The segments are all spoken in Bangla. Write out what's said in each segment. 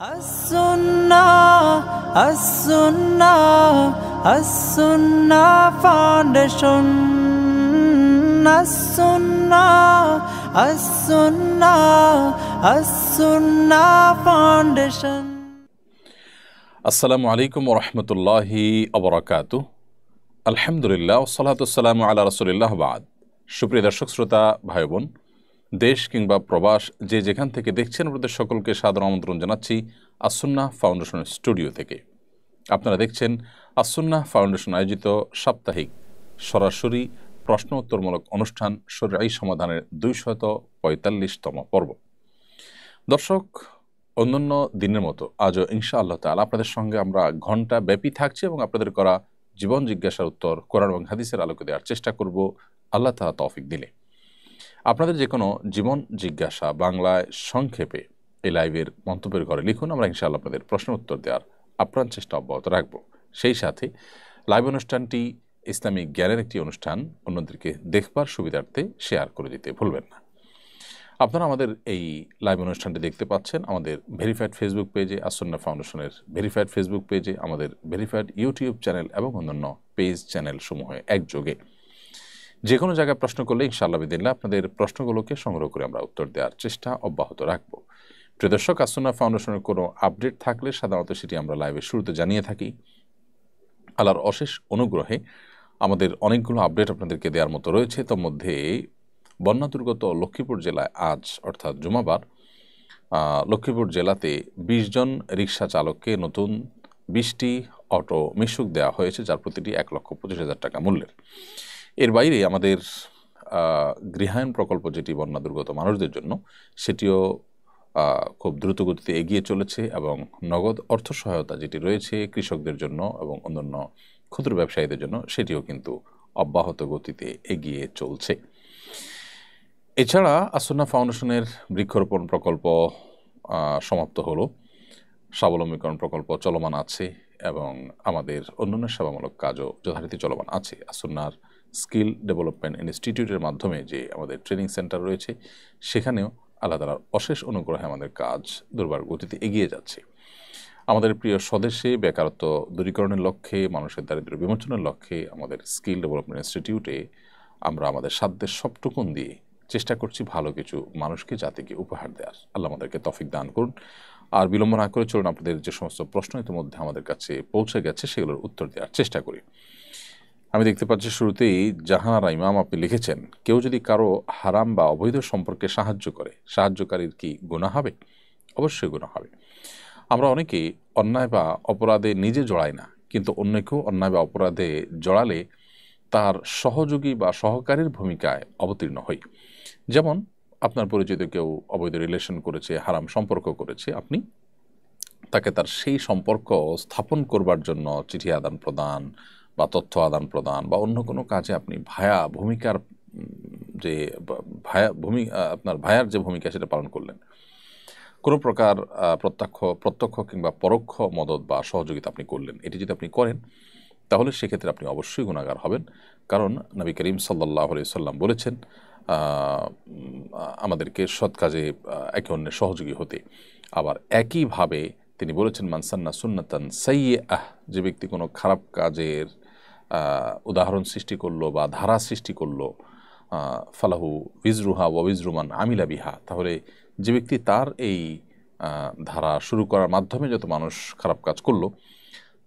As-Sunnah, As-Sunnah, As-Sunnah Foundation. As-Sunnah, As-Sunnah, As-Sunnah Foundation. আসসালামু আলাইকুম ওয়া রাহমাতুল্লাহি ওয়া বারাকাতুহু। আলহামদুলিল্লাহ ওয়াসসালাতু ওয়াসসালামু আলা রাসূলিল্লাহ বাদ। সুপ্রিয় দর্শক শ্রোতা ভাই বোন, দেশ কিংবা প্রবাস যে যেখান থেকে দেখছেন আপনাদের সকলকে সাদর আমন্ত্রণ জানাচ্ছি আস-সুন্নাহ ফাউন্ডেশনের স্টুডিও থেকে। আপনারা দেখছেন আস-সুন্নাহ ফাউন্ডেশন আয়োজিত সাপ্তাহিক সরাসরি প্রশ্ন উত্তরমূলক অনুষ্ঠান শরঈ সমাধানের 245তম পর্ব। দর্শক, অন্যান্য দিনের মতো আজও ইনশাআল্লাহ তাআলা আপনাদের সঙ্গে আমরা ঘণ্টা ব্যাপী থাকছি এবং আপনাদের করা জীবন জিজ্ঞাসার উত্তর কোরআন এবং হাদিসের আলোকে দেওয়ার চেষ্টা করব আল্লাহ তাআলা তৌফিক দিলে। আপনাদের যে কোনো জীবন জিজ্ঞাসা বাংলায় সংক্ষেপে এই লাইভের মন্তব্যের ঘরে লিখুন, আমরা ইনশাআল্লাহ আপনাদের প্রশ্ন উত্তর দেওয়ার আপ্রাণ চেষ্টা অব্যাহত রাখব। সেই সাথে লাইভ অনুষ্ঠানটি ইসলামিক জ্ঞানের একটি অনুষ্ঠান, অন্যদেরকে দেখবার সুবিধার্থে শেয়ার করে দিতে ভুলবেন না। আপনারা আমাদের এই লাইভ অনুষ্ঠানটি দেখতে পাচ্ছেন আমাদের ভেরিফাইড ফেসবুক পেজে, আস-সুন্নাহ ফাউন্ডেশনের ভেরিফাইড ফেসবুক পেজে, আমাদের ভেরিফাইড ইউটিউব চ্যানেল এবং অন্যান্য পেজ চ্যানেল সমূহে একযোগে। যে কোনো জায়গায় প্রশ্ন করলে ইনশাআল্লাহ বিদিল্লাহ আপনাদের প্রশ্নগুলোকে সংগ্রহ করে আমরা উত্তর দেওয়ার চেষ্টা অব্যাহত রাখব। প্রিয় দর্শক, আস-সুন্নাহ ফাউন্ডেশনের কোনো আপডেট থাকলে সাধারণত সেটি আমরা লাইভের শুরুতে জানিয়ে থাকি। আল্লাহর অশেষ অনুগ্রহে আমাদের অনেকগুলো আপডেট আপনাদেরকে দেওয়ার মতো রয়েছে। তোর মধ্যে বন্যা দুর্গত লক্ষ্মীপুর জেলায় আজ অর্থাৎ জুমাবার লক্ষ্মীপুর জেলাতে ২০ জন রিকশা চালককে নতুন ২০টি অটো মিশুক দেওয়া হয়েছে, যার প্রতিটি ১,২৫,০০০ টাকা মূল্যের। এর বাইরে আমাদের গৃহায়ণ প্রকল্প যেটি বন্যা দুর্গত মানুষদের জন্য, সেটিও খুব দ্রুত গতিতে এগিয়ে চলেছে এবং নগদ অর্থ সহায়তা যেটি রয়েছে কৃষকদের জন্য এবং অন্যান্য ক্ষুদ্র ব্যবসায়ীদের জন্য, সেটিও কিন্তু অব্যাহত গতিতে এগিয়ে চলছে। এছাড়া আস-সুন্নাহ ফাউন্ডেশনের বৃক্ষরোপণ প্রকল্প সমাপ্ত হলো, স্বাবলম্বীকরণ প্রকল্প চলমান আছে এবং আমাদের অন্যান্য সেবামূলক কাজও যথারীতি চলমান আছে। আস-সুন্নাহর স্কিল ডেভেলপমেন্ট ইনস্টিটিউটের মাধ্যমে যে আমাদের ট্রেনিং সেন্টার রয়েছে, সেখানেও আল্লাহ তাআলার অশেষ অনুগ্রহে আমাদের কাজ দুর্বার গতিতে এগিয়ে যাচ্ছে। আমাদের প্রিয় স্বদেশে বেকারত্ব দূরীকরণের লক্ষ্যে, মানুষের দারিদ্র্য বিমোচনের লক্ষ্যে আমাদের স্কিল ডেভেলপমেন্ট ইনস্টিটিউটে আমরা আমাদের সাধ্যের সবটুকুন দিয়ে চেষ্টা করছি ভালো কিছু মানুষকে, জাতিকে উপহার দেওয়ার। আল্লাহ আমাদেরকে তৌফিক দান করুন। আর বিলম্ব না করে চলুন আপনাদের যে সমস্ত প্রশ্ন ইতিমধ্যে আমাদের কাছে পৌঁছে গেছে সেগুলোর উত্তর দেওয়ার চেষ্টা করি। আমি দেখতে পাচ্ছি শুরুতেই জাহানারা ইমাম আপনি লিখেছেন, কেউ যদি কারো হারাম বা অবৈধ সম্পর্কে সাহায্য করে, সাহায্যকারীর কি গুনাহ হবে? অবশ্যই গুনাহ হবে। আমরা অনেকেই অন্যায় বা অপরাধে নিজে জড়াই না, কিন্তু অন্যকেও অন্যায় বা অপরাধে জড়ালে তার সহযোগী বা সহকারীর ভূমিকায় অবতীর্ণ হই। যেমন আপনার পরিচিত কেউ অবৈধ রিলেশন করেছে, হারাম সম্পর্ক করেছে, আপনি তাকে তার সেই সম্পর্ক স্থাপন করবার জন্য চিঠি আদান প্রদান বা তথ্য আদান প্রদান বা অন্য কোনো কাজে আপনি ভূমিকার যে আপনার ভায়ার যে ভূমিকা সেটা পালন করলেন। কোনো প্রকার প্রত্যক্ষ কিংবা পরোক্ষ মদত বা সহযোগিতা আপনি করলেন, এটি যদি আপনি করেন তাহলে সেক্ষেত্রে আপনি অবশ্যই গুনাহগার হবেন। কারণ নবী করিম সাল্লাল্লাহু আলাইহি সাল্লাম বলেছেন আমাদেরকে সৎ কাজে একে অন্যের সহযোগী হতে। আবার একইভাবে তিনি বলেছেন মান সান্না সুন্নাতান সাইয়্যাহ, যে ব্যক্তি কোনো খারাপ কাজের উদাহরণ সৃষ্টি করলো বা ধারা সৃষ্টি করলো, ফালাহু উইজরুহা ওয়া উইজরু মান আমিলা বিহা, তাহলে যে ব্যক্তি তার এই ধারা শুরু করার মাধ্যমে যত মানুষ খারাপ কাজ করলো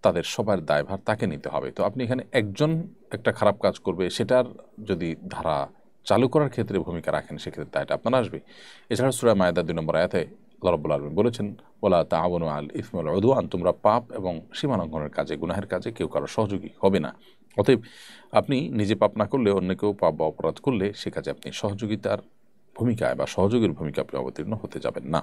তাদের সবার দায়ভার তাকে নিতে হবে। তো আপনি এখানে একজন একটা খারাপ কাজ করবে, সেটার যদি ধারা চালু করার ক্ষেত্রে ভূমিকা রাখেন, সেক্ষেত্রে দায়টা আপনার আসবে। এছাড়া সূরা মায়েদা ২ নম্বর আয়াতে আল্লাহ রাব্বুল আলামিন বলেছেন ওয়ালা তাআওয়ানু আলাল ইসমি ওয়াল উদওয়ান, তোমরা পাপ এবং সীমালঙ্ঘনের কাজে, গুনাহের কাজে কেউ কারো সহযোগী হবে না। অতএব আপনি নিজে পাপ না করলে অন্য কেউ পাপ বা অপরাধ করলে সে কাজে আপনি সহযোগিতার ভূমিকায় বা সহযোগীর ভূমিকা আপনি অবতীর্ণ হতে যাবেন না।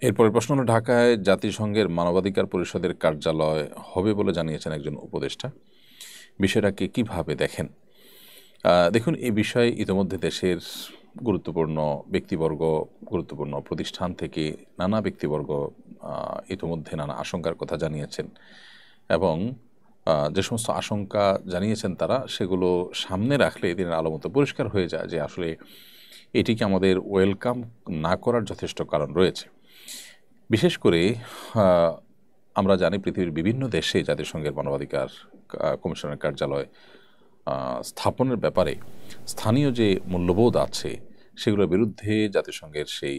এরপরের প্রশ্ন হলো, ঢাকায় জাতিসংঘের মানবাধিকার পরিষদের কার্যালয় হবে বলে জানিয়েছেন একজন উপদেষ্টা, বিষয়টাকে কিভাবে দেখেন? দেখুন, এই বিষয়ে ইতিমধ্যে দেশের গুরুত্বপূর্ণ ব্যক্তিবর্গ, গুরুত্বপূর্ণ প্রতিষ্ঠান থেকে নানা ব্যক্তিবর্গ ইতিমধ্যে নানা আশঙ্কার কথা জানিয়েছেন এবং যে সমস্ত আশঙ্কা জানিয়েছেন তারা সেগুলো সামনে রাখলে দিনের আলো মতো পরিষ্কার হয়ে যায় যে আসলে এটিকে আমাদের ওয়েলকাম না করার যথেষ্ট কারণ রয়েছে। বিশেষ করে আমরা জানি পৃথিবীর বিভিন্ন দেশে জাতিসংঘের মানবাধিকার কমিশনের কার্যালয় স্থাপনের ব্যাপারে স্থানীয় যে মূল্যবোধ আছে সেগুলোর বিরুদ্ধে জাতিসংঘের সেই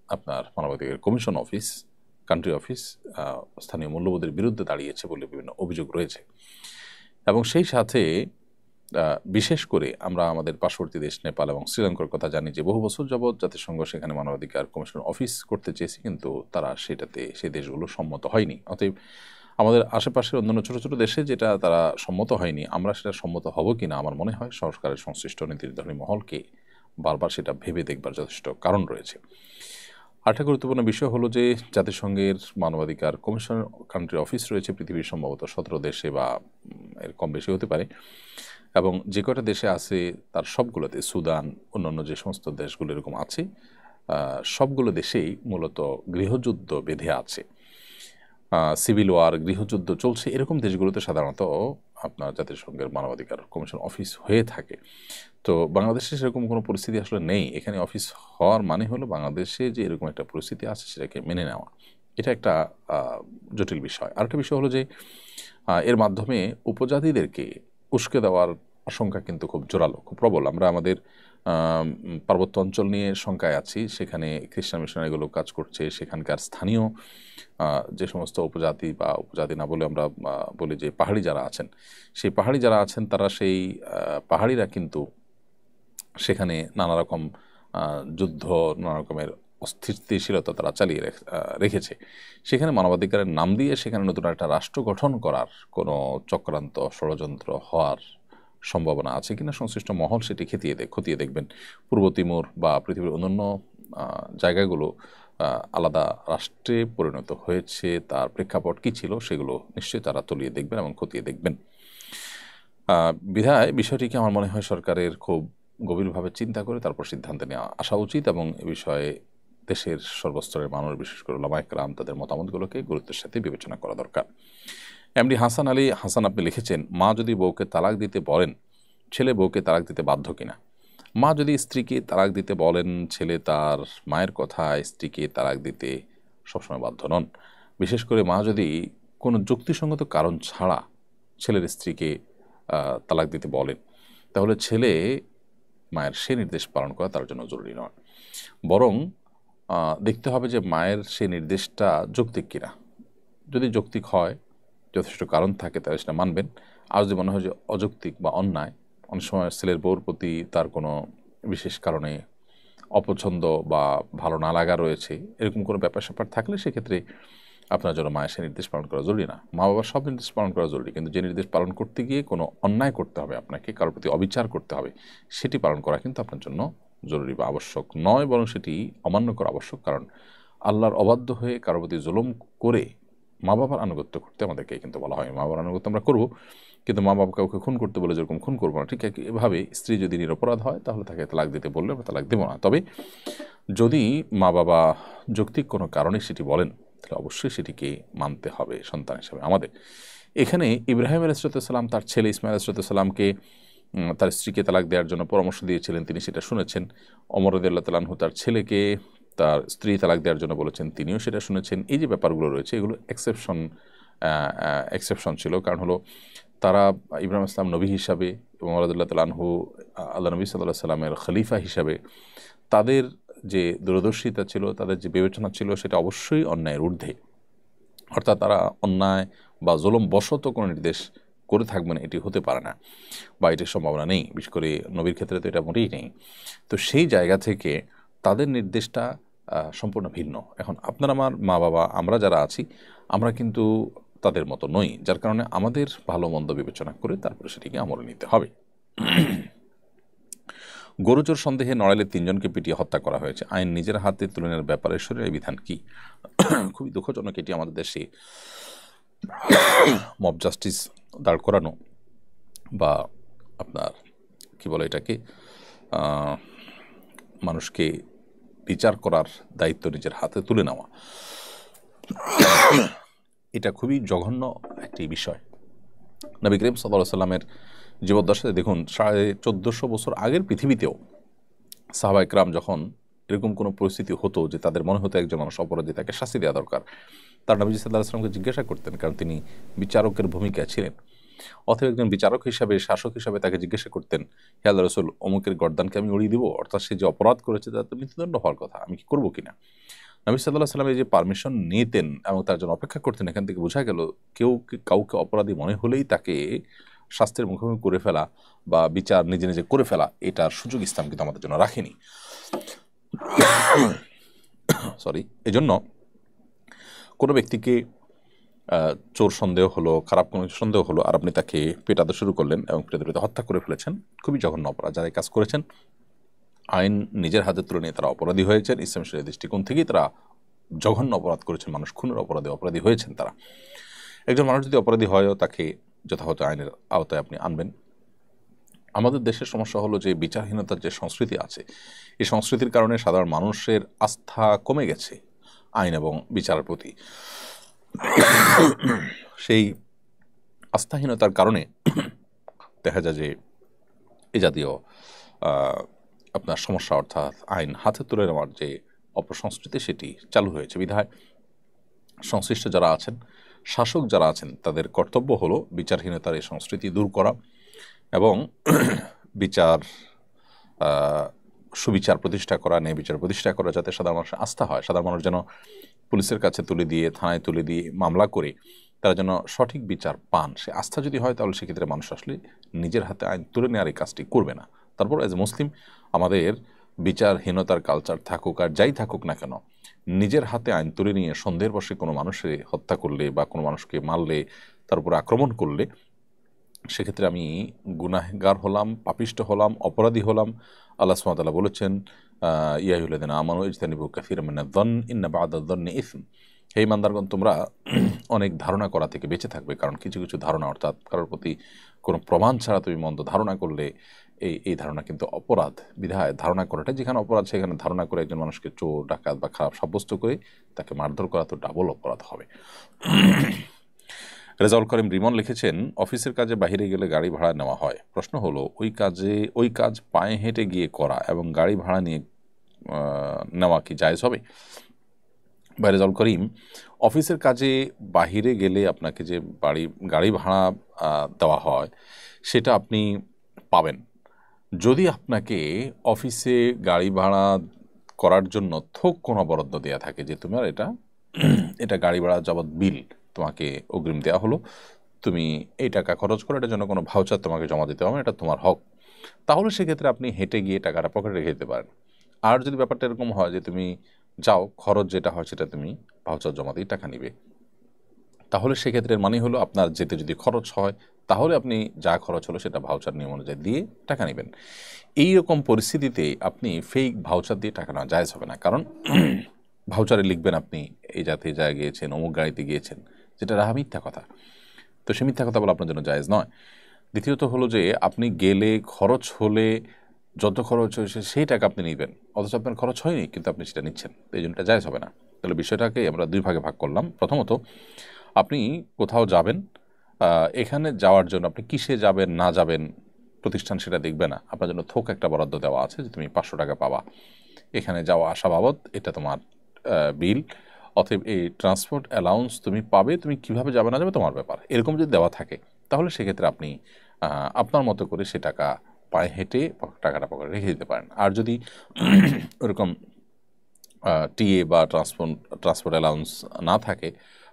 আপনার মানবাধিকার কমিশন অফিস, কান্ট্রি অফিস স্থানীয় মূল্যবোধের বিরুদ্ধে দাঁড়িয়েছে বলে বিভিন্ন অভিযোগ রয়েছে। এবং সেই সাথে বিশেষ করে আমরা আমাদের পার্শ্ববর্তী দেশ নেপাল এবং শ্রীলঙ্কার কথা জানি যে বহু বছর যাবৎ জাতিসংঘ সেখানে মানবাধিকার কমিশন অফিস করতে চেয়েছে, কিন্তু তারা সেটাতে সেই দেশগুলো সম্মত হয়নি। অতএব আমাদের আশেপাশের অন্যান্য ছোটো ছোটো দেশে যেটা তারা সম্মত হয়নি, আমরা সেটা সম্মত হব কি না আমার মনে হয় সরকারের সংশ্লিষ্ট নীতি নির্ধারণী মহলকে বারবার সেটা ভেবে দেখবার যথেষ্ট কারণ রয়েছে। আরেকটা গুরুত্বপূর্ণ বিষয় হলো যে জাতিসংঘের মানবাধিকার কমিশন কান্ট্রি অফিস রয়েছে পৃথিবীর সম্ভবত 17 দেশে বা এর কম বেশি হতে পারে, এবং যে কটা দেশে আছে তার সবগুলোতে, সুদান অন্যান্য যে সমস্ত দেশগুলো এরকম আছে সবগুলো দেশেই মূলত গৃহযুদ্ধ বেঁধে আছে, সিভিল ওয়ার, গৃহযুদ্ধ চলছে। এরকম দেশগুলোতে সাধারণত আপনার জাতিসংঘের মানবাধিকার কমিশন অফিস হয়ে থাকে। তো বাংলাদেশে সেরকম কোনো পরিস্থিতি আসলে নেই। এখানে অফিস হওয়ার মানে হলো বাংলাদেশে যে এরকম একটা পরিস্থিতি আছে সেটাকে মেনে নেওয়া। এটা একটা জটিল বিষয়। আরেকটা বিষয় হলো যে এর মাধ্যমে উপজাতিদেরকে উস্কে দেওয়ার আশঙ্কা কিন্তু খুব জোরালো, খুব প্রবল। আমরা আমাদের পার্বত্য অঞ্চল নিয়ে শঙ্কায় আছি, সেখানে খ্রিস্টান মিশনারিগুলো কাজ করছে, সেখানকার স্থানীয় যে সমস্ত উপজাতি বা উপজাতি না বলে আমরা বলি যে পাহাড়ি যারা আছেন, সেই পাহাড়ি যারা আছেন তারা সেই পাহাড়িরা কিন্তু সেখানে নানা রকম যুদ্ধ, নানা রকমের অস্থিতিশীলতা তারা চালিয়ে রেখেছে। সেখানে মানবাধিকারের নাম দিয়ে সেখানে নতুন একটা রাষ্ট্র গঠন করার কোনো চক্রান্ত, ষড়যন্ত্র হওয়ার সম্ভাবনা আছে কিনা সংশ্লিষ্ট মহল সেটি খতিয়ে দেখবেন। পূর্ব তিমুর বা পৃথিবীর অন্যান্য জায়গাগুলো আলাদা রাষ্ট্রে পরিণত হয়েছে, তার প্রেক্ষাপট কী ছিল সেগুলো নিশ্চয়ই তারা তলিয়ে দেখবেন এবং খতিয়ে দেখবেন। বিধায় বিষয়টিকে আমার মনে হয় সরকারের খুব গভীরভাবে চিন্তা করে তারপর সিদ্ধান্ত নেওয়া আসা উচিত, এবং এ বিষয়ে দেশের সর্বস্তরের মানুষ, বিশেষ করে ওলামায়ে কেরাম, তাদের মতামতগুলোকে গুরুত্বের সাথে বিবেচনা করা দরকার। এমডি হাসান আলী হাসান আপনি লিখেছেন, মা যদি বউকে তালাক দিতে বলেন, ছেলে বউকে তালাক দিতে বাধ্য কিনা? মা যদি স্ত্রীকে তালাক দিতে বলেন, ছেলে তার মায়ের কথায় স্ত্রীকে তালাক দিতে সবসময় বাধ্য নন। বিশেষ করে মা যদি কোনো যুক্তিসঙ্গত কারণ ছাড়া ছেলের স্ত্রীকে তালাক দিতে বলেন, তাহলে ছেলে মায়ের সে নির্দেশ পালন করা তার জন্য জরুরি নয়, বরং দেখতে হবে যে মায়ের সেই নির্দেশটা যৌক্তিক কিনা। যদি যৌক্তিক হয়, যথেষ্ট কারণ থাকে, তাহলে সেটা মানবেন। আর যদি মনে হয় যে অযৌক্তিক বা অন্যায়, অনেক সময় ছেলের বউর প্রতি তার কোনো বিশেষ কারণে অপছন্দ বা ভালো না লাগা রয়েছে, এরকম কোনো ব্যাপার স্যাপার থাকলে সেক্ষেত্রে আপনার জন্য মায়ের সে নির্দেশ পালন করা জরুরি না। মা বাবার সব নির্দেশ পালন করা জরুরি, কিন্তু যে নির্দেশ পালন করতে গিয়ে কোনো অন্যায় করতে হবে, আপনাকে কারোর প্রতি অবিচার করতে হবে, সেটি পালন করা কিন্তু আপনার জন্য জরুরি বা আবশ্যক নয়, বরং সেটি অমান্য করা আবশ্যক। কারণ আল্লাহর অবাধ্য হয়ে কারোর প্রতি জুলুম করে মা বাবার আনুগত্য করতে আমাদেরকে কিন্তু বলা হয়। মা বাবার আনুগত্য আমরা করব, কিন্তু মা বাবা কাউকে খুন করতে বলে যেরকম খুন করবো না, ঠিক এভাবে স্ত্রী যদি নিরপরাধ হয় তাহলে তাকে তালাক দিতে বললে আমরা তালাক দেবো না। তবে যদি মা বাবা যৌক্তিক কোনো কারণে সেটি বলেন, তাহলে অবশ্যই সেটিকে মানতে হবে সন্তান হিসাবে আমাদের। এখানে ইব্রাহিম আলাইহিসসালাম তার ছেলে ইসমাইল আলাইহিসসালামকে তার স্ত্রীকে তালাক দেওয়ার জন্য পরামর্শ দিয়েছিলেন, তিনি সেটা শুনেছেন। ওমর রাদিয়াল্লাহু তাআলা আনহু তার ছেলেকে তার স্ত্রী তালাক দেওয়ার জন্য বলেছেন, তিনিও সেটা শুনেছেন। এই যে ব্যাপারগুলো রয়েছে, এগুলো এক্সেপশন ছিল। কারণ হলো তারা ইব্রাহিম ইসলাম নবী হিসাবে এবং ওমর রাদিয়াল্লাহু তাআলা আনহু আল্লাহ নবী সাল্লাল্লাহু আলাইহি সাল্লামের খলিফা হিসাবে তাদের যে দূরদর্শিতা ছিল, তাদের যে বিবেচনা ছিল, সেটা অবশ্যই অন্যায়ের ঊর্ধ্বে। অর্থাৎ তারা অন্যায় বা জুলুম বশত কোনো নির্দেশ করে থাকবেন এটি হতে পারে না, বা এটির সম্ভাবনা নেই। বিশেষ করে নবীর ক্ষেত্রে তো এটা মোটেই নেই। তো সেই জায়গা থেকে তাদের নির্দেশটা সম্পূর্ণ ভিন্ন। এখন আপনার আমার মা বাবা, আমরা যারা আছি, আমরা কিন্তু তাদের মতো নই, যার কারণে আমাদের ভালো মন্দ বিবেচনা করে তারপরে সেটিকে আমলে নিতে হবে। গরুচোর সন্দেহে নড়াইলে 3 জনকে পিটিয়ে হত্যা করা হয়েছে, আইন নিজের হাতে তুলে নেওয়ার ব্যাপারে শরীরের বিধান কি? খুবই দুঃখজনক, এটি আমাদের দেশে মব জাস্টিস দাঁড় করানো বা আপনার কি বলে এটাকে মানুষকে বিচার করার দায়িত্ব নিজের হাতে তুলে নেওয়া, এটা খুবই জঘন্য একটি বিষয়। নবী করিম সাল্লাল্লাহু আলাইহি সাল্লামের জীবদ্দশায় দেখুন 1450 বছর আগের পৃথিবীতেও সাহাবায়ে কেরাম যখন এরকম কোনো পরিস্থিতি হতো যে তাদের মনে হতো একজন মানুষ অপরাধী, তাকে শাস্তি দেওয়া দরকার, তার নবী সাল্লাল্লাহু আলাইহি ওয়াসাল্লামকে জিজ্ঞাসা করতেন, কারণ তিনি বিচারকের ভূমিকায় ছিলেন। অথবা একজন বিচারক হিসাবে, শাসক হিসাবে তাকে জিজ্ঞাসা করতেন, হে আল্লাহর রাসূল, অমুকের গর্দানকে আমি উড়িয়ে দিব, অর্থাৎ সে যে অপরাধ করেছে তার তো মৃত্যুদণ্ড হওয়ার কথা, আমি কি করবো কিনা। নবী সাল্লাল্লাহু আলাইহি ওয়াসাল্লাম এই যে পারমিশন নিতেন এবং তার জন্য অপেক্ষা করতেন, এখান থেকে বোঝা গেল কাউকে অপরাধী মনে হলেই তাকে শাস্তির মুখোমুখি করে ফেলা বা বিচার নিজে নিজে করে ফেলা, এটার সুযোগ ইসলাম কিন্তু আমাদের জন্য রাখেনি। এজন্য কোনো ব্যক্তিকে চোর সন্দেহ হলো, খারাপ কোনো সন্দেহ হলো, আর আপনি তাকে পেটাতে শুরু করলেন এবং পেটাতে হত্যা করে ফেলেছেন, খুবই জঘন্য অপরাধ। যারা কাজ করেছেন আইন নিজের হাতে তুলে নিয়ে তারা অপরাধী হয়েছেন, ইসলাম শরীয়তের দৃষ্টিকোণ থেকেই তারা জঘন্য অপরাধ করেছেন, মানুষ খুনের অপরাধী হয়েছেন তারা। একজন মানুষ যদি অপরাধী হয়ও তাকে যথাযথ আইনের আওতায় আপনি আনবেন। আমাদের দেশের সমস্যা হলো যে বিচারহীনতার যে সংস্কৃতি আছে, এই সংস্কৃতির কারণে সাধারণ মানুষের আস্থা কমে গেছে আইন এবং বিচারের প্রতি। সেই আস্থাহীনতার কারণে দেখা যায় যে এই জাতীয় আপনার সমস্যা, অর্থাৎ আইন হাতে তুলে নেওয়ার যে অপসংস্কৃতি, সেটি চালু হয়েছে। বিধায় সংশ্লিষ্ট যারা আছেন, শাসক যারা আছেন, তাদের কর্তব্য হলো বিচারহীনতার এই সংস্কৃতি দূর করা এবং সুবিচার প্রতিষ্ঠা করা, ন্যায় বিচার প্রতিষ্ঠা করা, যাতে সাধারণ মানুষের আস্থা হয়। সাধারণ মানুষ যেন পুলিশের কাছে তুলে দিয়ে, থানায় তুলে দিয়ে মামলা করে তারা যেন সঠিক বিচার পান, সে আস্থা যদি হয় তাহলে সেক্ষেত্রে মানুষ আসলে নিজের হাতে আইন তুলে নেওয়ার এই কাজটি করবে না। তারপর এজ এ মুসলিম আমাদের বিচারহীনতার কালচার থাকুক আর যাই থাকুক না কেন, নিজের হাতে আইন তুলে নিয়ে সন্দেহের বশে কোনো মানুষের হত্যা করলে বা কোনো মানুষকে মারলে, তার উপর আক্রমণ করলে, সেক্ষেত্রে আমি গুনাহগার হলাম, পাপিষ্ট হলাম, অপরাধী হলাম। আল্লাহ সুবহানাহু ওয়া তাআলা বলেছেন, ইয়া আইয়ুহাল্লাযীনা আমানু ইজতানিবু কাসীরাম মিনায-যন্ন ইন্না বা'দায-যন্নি ইসম। হে ইমানদারগণ, তোমরা অনেক ধারণা করা থেকে বেঁচে থাকবে, কারণ কিছু কিছু ধারণা, অর্থাৎ কারোর প্রতি কোনো প্রমাণ ছাড়া তুমি মন্দ ধারণা করলে এই ধারণা কিন্তু অপরাধ। বিধায় ধারণা করাটা যেখানে অপরাধ, সেখানে ধারণা করে একজন মানুষকে চোর, ডাকাত বা খারাপ সাব্যস্ত করে তাকে মারধর করা তো ডাবল অপরাধ হবে। রেজাউল করিম রিমন লিখেছেন, অফিসের কাজে বাইরে গেলে গাড়ি ভাড়া নেওয়া হয়। প্রশ্ন হলো, ওই কাজ পায়ে হেঁটে গিয়ে করা এবং গাড়ি ভাড়া নিয়ে নেওয়া কি জায়েজ হবে? বা রেজাউল করিম, অফিসের কাজে বাহিরে গেলে আপনাকে যে গাড়ি ভাড়া দেওয়া হয় সেটা আপনি পাবেন। যদি আপনাকে অফিসে গাড়ি ভাড়া করার জন্য থোক কোনো বরাদ্দ দেওয়া থাকে যে তোমার এটা গাড়ি ভাড়া যাবৎ বিল তোমাকে অগ্রিম দেওয়া হলো, তুমি এই টাকা খরচ করে এটার জন্য কোনো ভাউচার তোমাকে জমা দিতে হবে, এটা তোমার হক, তাহলে সেক্ষেত্রে আপনি হেঁটে গিয়ে টাকাটা পকেটে রেখে দিতে পারেন। আর যদি ব্যাপারটা এরকম হয় যে তুমি যাও, খরচ যেটা হয় সেটা তুমি ভাউচার জমা দিয়ে টাকা নিবে, তাহলে সেক্ষেত্রে মানে হলো আপনার যেতে যদি খরচ হয় তাহলে আপনি যা খরচ হলো সেটা ভাউচার নিয়ম অনুযায়ী দিয়ে টাকা নেবেন। এই রকম পরিস্থিতিতে আপনি ফেক ভাউচার দিয়ে টাকা নেওয়া জায়েজ হবে না, কারণ ভাউচারে লিখবেন আপনি এই জায়গায় গিয়েছেন, অমুক গাড়িতে গিয়েছেন, যেটা রাহা মিথ্যা কথা। তো সে মিথ্যা কথা বলা আপনার জন্য জায়েজ নয়। দ্বিতীয়ত হলো যে আপনি গেলে খরচ হলে যত খরচ হয়েছে সেই টাকা আপনি নেবেন, অথচ আপনার খরচ হয়নি কিন্তু আপনি সেটা নিচ্ছেন, এই জন্য এটা জায়েজ হবে না। তাহলে বিষয়টাকে আমরা দুই ভাগে ভাগ করলাম। প্রথমত, আপনি কোথাও যাবেন, এখানে যাওয়ার জন্য আপনি কিসে যাবেন না যাবেন প্রতিষ্ঠান সেটা দেখবে না, আপনার জন্য থোক একটা বরাদ্দ দেওয়া আছে যে তুমি 500 টাকা পাবা এখানে যাওয়া আসা বাবদ, এটা তোমার বিল, অতএব এই ট্রান্সপোর্ট অ্যালাউন্স তুমি পাবে, তুমি কিভাবে যাবে না যাবে তোমার ব্যাপার, এরকম যদি দেওয়া থাকে তাহলে সেক্ষেত্রে আপনি আপনার মতো করে সে টাকা পায়ে হেঁটে টাকাটা পকেটে রেখে দিতে পারেন। আর যদি ওরকম টিএ বা ট্রান্সপোর্ট অ্যালাউন্স না থাকে,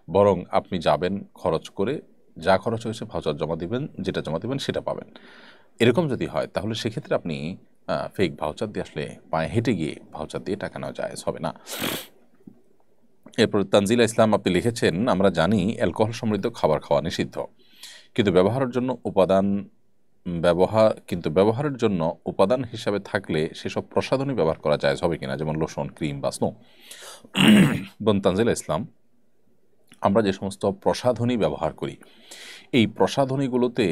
বরং আপনি যাবেন খরচ করে, যা খরচ হয়েছে ভাউচার জমা দিবেন, যেটা জমা দিবেন সেটা পাবেন, এরকম যদি হয় তাহলে সেক্ষেত্রে আপনি ফেক ভাউচার দিয়ে আসলে পায়ে হেঁটে গিয়ে ভাউচার দিয়ে টাকা নেওয়া জায়েজ হবে না। এরপর তানজিলা ইসলাম আপনি লিখেছেন, আমরা জানি অ্যালকোহল সমৃদ্ধ খাবার খাওয়া নিষিদ্ধ, কিন্তু ব্যবহারের জন্য উপাদান হিসাবে থাকলে সেসব প্রসাধনী ব্যবহার করা জায়েজ হবে কিনা, যেমন লোশন, ক্রিম বা স্নো। বোন তানজিলা ইসলাম, আমরা যে সমস্ত প্রসাধনী ব্যবহার করি এই প্রসাধনীগুলোতে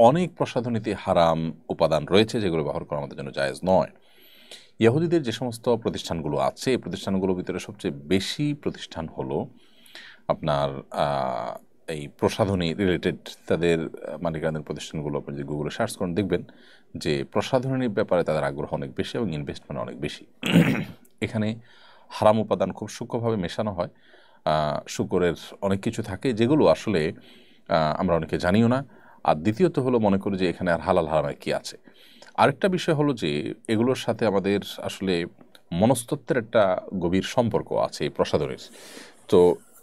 অনেক প্রসাধনীতে হারাম উপাদান রয়েছে যেগুলো ব্যবহার করা আমাদের জন্য জায়েজ নয়। ইহুদিদের যে সমস্ত প্রতিষ্ঠানগুলো আছে এই প্রতিষ্ঠানগুলোর ভিতরে সবচেয়ে বেশি প্রতিষ্ঠান হলো আপনার এই প্রসাধনী রিলেটেড, তাদের মালিকানাধীন প্রতিষ্ঠানগুলো আপনি যদি গুগলে সার্চ করেন দেখবেন যে প্রসাধনীর ব্যাপারে তাদের আগ্রহ অনেক বেশি এবং ইনভেস্টমেন্ট অনেক বেশি। এখানে হারাম উপাদান খুব সূক্ষ্মভাবে মেশানো হয়। শুকরের অনেক কিছু থাকে যেগুলো আসলে আমরা অনেকে জানিও না। আর দ্বিতীয়ত হলো মনে করি যে এখানে আর হালাল হারামের কী আছে। আরেকটা বিষয় হলো যে এগুলোর সাথে আমাদের আসলে মনস্তত্ত্বের একটা গভীর সম্পর্ক আছে এই প্রসাধনের। তো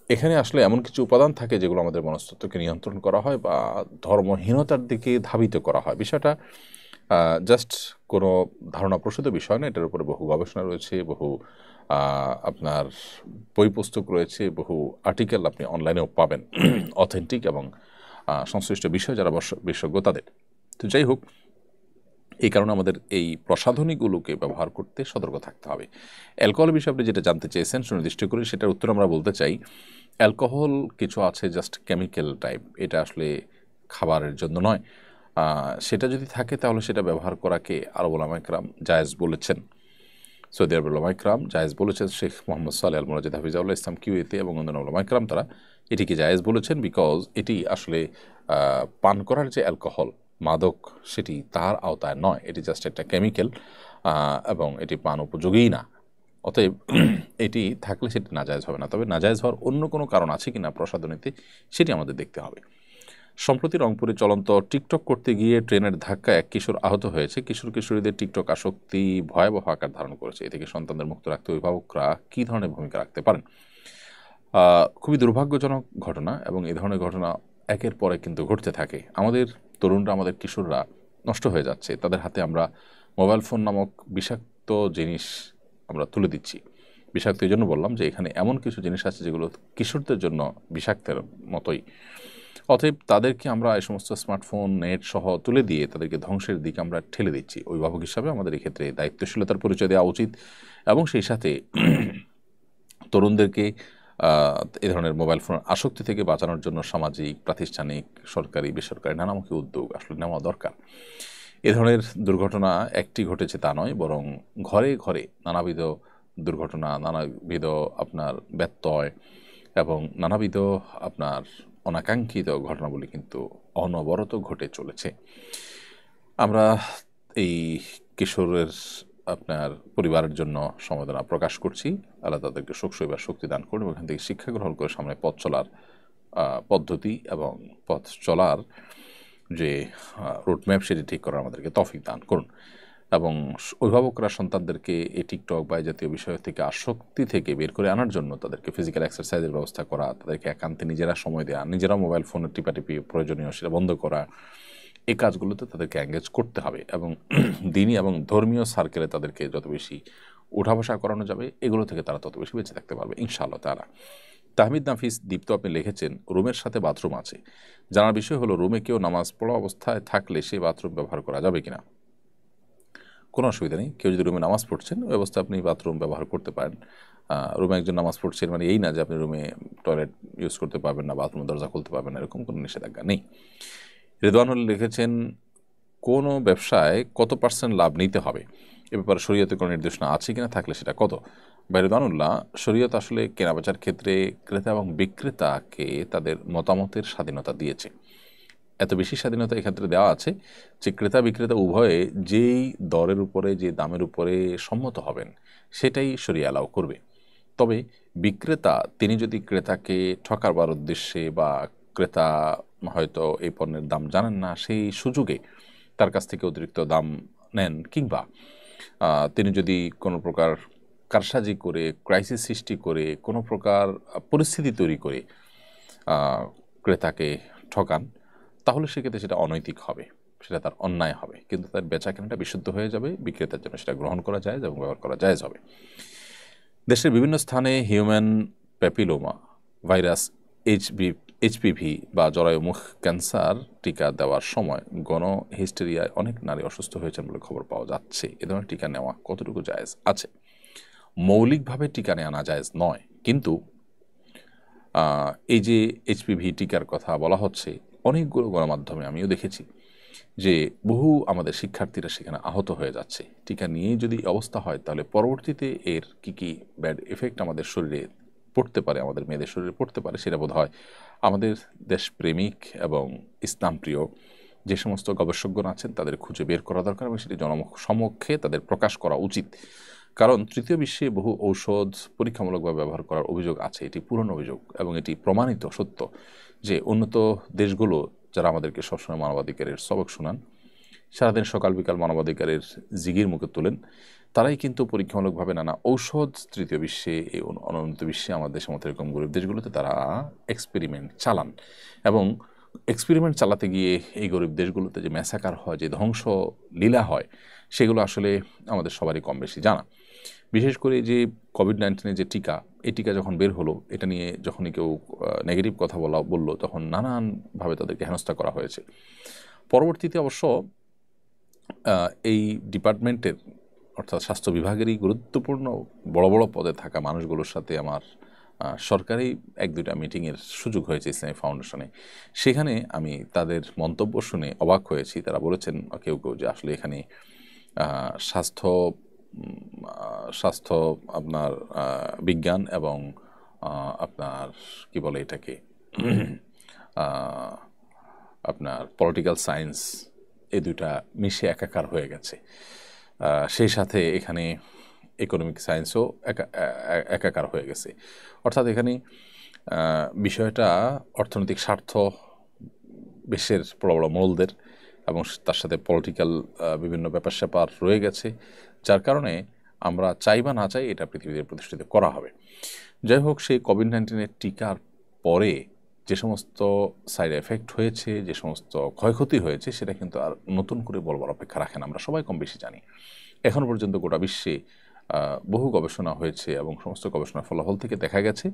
এখানে আসলে এমন কিছু উপাদান থাকে যেগুলো আমাদের মনস্তত্ত্বকে নিয়ন্ত্রণ করা হয় বা ধর্মহীনতার দিকে ধাবিত করা হয়। বিষয়টা জাস্ট কোনো ধারণাপ্রসূত বিষয় না, এটার উপরে বহু গবেষণা রয়েছে, বহু আপনার বই পুস্তক রয়েছে, বহু আর্টিকেল আপনি অনলাইনেও পাবেন অথেন্টিক এবং সংশ্লিষ্ট বিষয় যারা বিশেষজ্ঞ তাদের। তো যাই হোক, এই কারণে আমাদের এই প্রসাধনীগুলোকে ব্যবহার করতে সতর্ক থাকতে হবে। অ্যালকোহল বিষয়ে আপনি যেটা জানতে চেয়েছেন সুনির্দিষ্ট করে সেটার উত্তর আমরা বলতে চাই, অ্যালকোহল কিছু আছে জাস্ট কেমিক্যাল টাইপ, এটা আসলে খাবারের জন্য নয়। সেটা যদি থাকে তাহলে সেটা ব্যবহার করাকে আরব উলামা ইকরাম জায়েজ বলেছেন। সৌদি আরবের উলামা ইকরাম জায়েজ বলেছেন। শেখ মোহাম্মদ সালেহ আল মুনাজ্জিদ হাফিজাহুল্লাহ ইসলাম কিউএতে এবং অন্যান্য উলামা ইকরাম তারা এটিকে জায়েজ বলেছেন, বিকজ এটি আসলে পান করার যে অ্যালকোহল মাদক সেটি তার আওতায় নয়, এটি জাস্ট একটা কেমিক্যাল এবং এটি পান উপযোগী না। অতএব এটি থাকলে সেটি নাজায়েজ হবে না। তবে নাজায়েজ হওয়ার অন্য কোনো কারণ আছে কি না প্রসাধনীতে সেটি আমাদের দেখতে হবে। সম্প্রতি রংপুরে চলন্ত টিকটক করতে গিয়ে ট্রেনের ধাক্কায় এক কিশোর আহত হয়েছে। কিশোরীদের টিকটক আসক্তি ভয়াবহ আকার ধারণ করেছে। এ থেকে সন্তানদের মুক্ত রাখতে অভিভাবকরা কী ধরনের ভূমিকা রাখতে পারেন? খুবই দুর্ভাগ্যজনক ঘটনা এবং এই ধরনের ঘটনা একের পরে কিন্তু ঘটতে থাকে। আমাদের তরুণরা, আমাদের কিশোররা নষ্ট হয়ে যাচ্ছে। তাদের হাতে আমরা মোবাইল ফোন নামক বিষাক্ত জিনিস আমরা তুলে দিচ্ছি। বিষাক্ত এই জন্য বললাম যে এখানে এমন কিছু জিনিস আছে যেগুলো কিশোরদের জন্য বিষাক্তের মতোই। অতএব তাদেরকে আমরা এই সমস্ত স্মার্টফোন, নেট সহ তুলে দিয়ে তাদেরকে ধ্বংসের দিকে আমরা ঠেলে দিচ্ছি। অভিভাবক হিসাবে আমাদের এক্ষেত্রে দায়িত্বশীলতার পরিচয় দেওয়া উচিত এবং সেই সাথে তরুণদেরকে এ ধরনের মোবাইল ফোন আসক্তি থেকে বাঁচানোর জন্য সামাজিক, প্রাতিষ্ঠানিক, সরকারি, বেসরকারি নানামুখী উদ্যোগ আসলে নেওয়া দরকার। এ ধরনের দুর্ঘটনা একটি ঘটেছে তা নয়, বরং ঘরে ঘরে নানাবিধ দুর্ঘটনা, নানাবিধ আপনার ব্যত্যয় এবং নানাবিধ আপনার অনাকাঙ্ক্ষিত ঘটনাবলী কিন্তু অনবরত ঘটে চলেছে। আমরা এই কিশোরের আপনার পরিবারের জন্য সমবেদনা প্রকাশ করছি। আল্লাহ তাদেরকে সুখ শৈবার শক্তি দান করুন এবং এখান থেকে শিক্ষা গ্রহণ করে সামনে পথ চলার পদ্ধতি এবং পথ চলার যে রুটম্যাপ সেটি ঠিক করার আমাদেরকে তৌফিক দান করুন এবং অভিভাবকরা সন্তানদেরকে এই টিকটক বা এই জাতীয় বিষয় থেকে আসক্তি থেকে বের করে আনার জন্য তাদেরকে ফিজিক্যাল এক্সারসাইজের ব্যবস্থা করা, তাদেরকে একান্তে নিজেরা সময় দেওয়া, নিজেরা মোবাইল ফোনের টিপাটিপি প্রয়োজনীয় সেটা বন্ধ করা, এই কাজগুলোতে তাদেরকে এঙ্গেজ করতে হবে এবং দিনী এবং ধর্মীয় সার্কেলে তাদেরকে যত বেশি উঠা বসা করানো যাবে এগুলো থেকে তারা তত বেশি বেঁচে থাকতে পারবে ইনশাআল্লাহ তাআলা। তাহমিদ নাফিস দীপ্ত আপনি লিখেছেন, রুমের সাথে বাথরুম আছে, জানার বিষয় হলো রুমে কেউ নামাজ পড়া অবস্থায় থাকলে সেই বাথরুম ব্যবহার করা যাবে কিনা? কোনো অসুবিধা নেই। কেউ যদি রুমে নামাজ পড়ছেন ওই অবস্থায় আপনি বাথরুম ব্যবহার করতে পারেন। রুমে একজন নামাজ পড়ছেন মানে এই না যে আপনি রুমে টয়লেট ইউজ করতে পারবেন না, বাথরুমের দরজা খুলতে পারবেন না, এরকম কোনো নিষেধাজ্ঞা নেই। রেদওয়ানুল লিখেছেন, কোনো ব্যবসায় কত % লাভ নিতে হবে এ ব্যাপারে শরীয়তে কোনো নির্দেশনা আছে কিনা, থাকলে সেটা কত? রেদওয়ানুল্লাহ, শরীয়ত আসলে কেনাবেচার ক্ষেত্রে ক্রেতা এবং বিক্রেতাকে তাদের মতামতের স্বাধীনতা দিয়েছে। এত বেশি স্বাধীনতা এক্ষেত্রে দেওয়া আছে যে ক্রেতা বিক্রেতা উভয়ে যেই দরের উপরে, যে দামের উপরে সম্মত হবেন সেটাই শরিয়া অ্যালাউ করবে। তবে বিক্রেতা তিনি যদি ক্রেতাকে ঠকাবার উদ্দেশ্যে বা ক্রেতা হয়তো এই পণ্যের দাম জানেন না সেই সুযোগে তার কাছ থেকে অতিরিক্ত দাম নেন, কিংবা তিনি যদি কোনো প্রকার কারসাজি করে, ক্রাইসিস সৃষ্টি করে, কোনো প্রকার পরিস্থিতি তৈরি করে ক্রেতাকে ঠকান, তাহলে সেক্ষেত্রে সেটা অনৈতিক হবে, সেটা তার অন্যায় হবে, কিন্তু তার বেচা কেনাটা বিশুদ্ধ হয়ে যাবে, বিক্রেতার জন্য সেটা গ্রহণ করা যায় এবং ব্যবহার করা জায়েজ হবে। দেশের বিভিন্ন স্থানে হিউম্যান প্যাপিলোমা ভাইরাস HPV বা জরায়ুমুখ ক্যান্সার টিকা দেওয়ার সময় গণহিস্টেরিয়ায় অনেক নারী অসুস্থ হয়েছেন বলে খবর পাওয়া যাচ্ছে। এ ধরনের টিকা নেওয়া কতটুকু জায়েজ আছে? মৌলিকভাবে টিকা নেওয়া না জায়েজ নয়, কিন্তু এই যে HPV টিকার কথা বলা হচ্ছে, অনেকগুলো গণমাধ্যমে আমিও দেখেছি যে বহু আমাদের শিক্ষার্থীরা সেখানে আহত হয়ে যাচ্ছে। টিকা নিয়েই যদি অবস্থা হয় তাহলে পরবর্তীতে এর কি ব্যাড এফেক্ট আমাদের শরীরে পড়তে পারে, আমাদের মেয়েদের শরীরে পড়তে পারে, সেটা বোধ হয় আমাদের দেশপ্রেমিক এবং ইসলামপ্রিয় যে সমস্ত গবেষকগণ আছেন তাদের খুঁজে বের করা দরকার এবং সেটি জনসমক্ষে তাদের প্রকাশ করা উচিত। কারণ তৃতীয় বিশ্বে বহু ঔষধ পরীক্ষামূলকভাবে ব্যবহার করার অভিযোগ আছে। এটি পুরনো অভিযোগ এবং এটি প্রমাণিত সত্য যে উন্নত দেশগুলো যারা আমাদেরকে সবসময় মানবাধিকারের সবক শোনান, সারাদিন সকাল বিকাল মানবাধিকারের জিগির মুখে তোলেন, তারাই কিন্তু পরীক্ষামূলকভাবে নানা ঔষধ তৃতীয় বিশ্বে, এই অনুন্নত বিশ্বে, আমাদের দেশের মতো এরকম গরিব দেশগুলোতে তারা এক্সপেরিমেন্ট চালান। এবং এক্সপেরিমেন্ট চালাতে গিয়ে এই গরিব দেশগুলোতে যে ম্যাসাকার হয়, যে ধ্বংস লীলা হয়, সেগুলো আসলে আমাদের সবারই কম বেশি জানা। বিশেষ করে যে কোভিড-19 যে টিকা, এই টিকা যখন বের হলো, এটা নিয়ে যখনই কেউ নেগেটিভ কথা বলল, তখন নানানভাবে তাদেরকে হেনস্থা করা হয়েছে। পরবর্তীতে অবশ্য এই ডিপার্টমেন্টের, অর্থাৎ স্বাস্থ্য বিভাগেরই গুরুত্বপূর্ণ বড় বড় পদে থাকা মানুষগুলোর সাথে আমার সরকারি 1-2টা মিটিংয়ের সুযোগ হয়েছে ইসলামী ফাউন্ডেশনে। সেখানে আমি তাদের মন্তব্য শুনে অবাক হয়েছি। তারা বলেছেন কেউ কেউ যে আসলে এখানে স্বাস্থ্য আপনার বিজ্ঞান এবং আপনার কি বলে এটাকে আপনার পলিটিক্যাল সায়েন্স, এই দুইটা মিশে একাকার হয়ে গেছে। সেই সাথে এখানে ইকোনমিক সায়েন্সও একাকার হয়ে গেছে। অর্থাৎ এখানে বিষয়টা অর্থনৈতিক স্বার্থ দেশের বড় বড় মোলদের এবং তার সাথে পলিটিক্যাল বিভিন্ন ব্যাপার স্যাপার রয়ে গেছে, যার কারণে আমরা চাই বা না চাই এটা পৃথিবীতে প্রতিষ্ঠিত করা হবে। যাই হোক, সেই কোভিড-19 টিকার পরে যে সমস্ত সাইড এফেক্ট হয়েছে, যে সমস্ত ক্ষয়ক্ষতি হয়েছে, সেটা কিন্তু আর নতুন করে বলবার অপেক্ষা রাখে না। আমরা সবাই কম বেশি জানি। এখনও পর্যন্ত গোটা বিশ্বে বহু গবেষণা হয়েছে এবং সমস্ত গবেষণার ফলাফল থেকে দেখা গেছে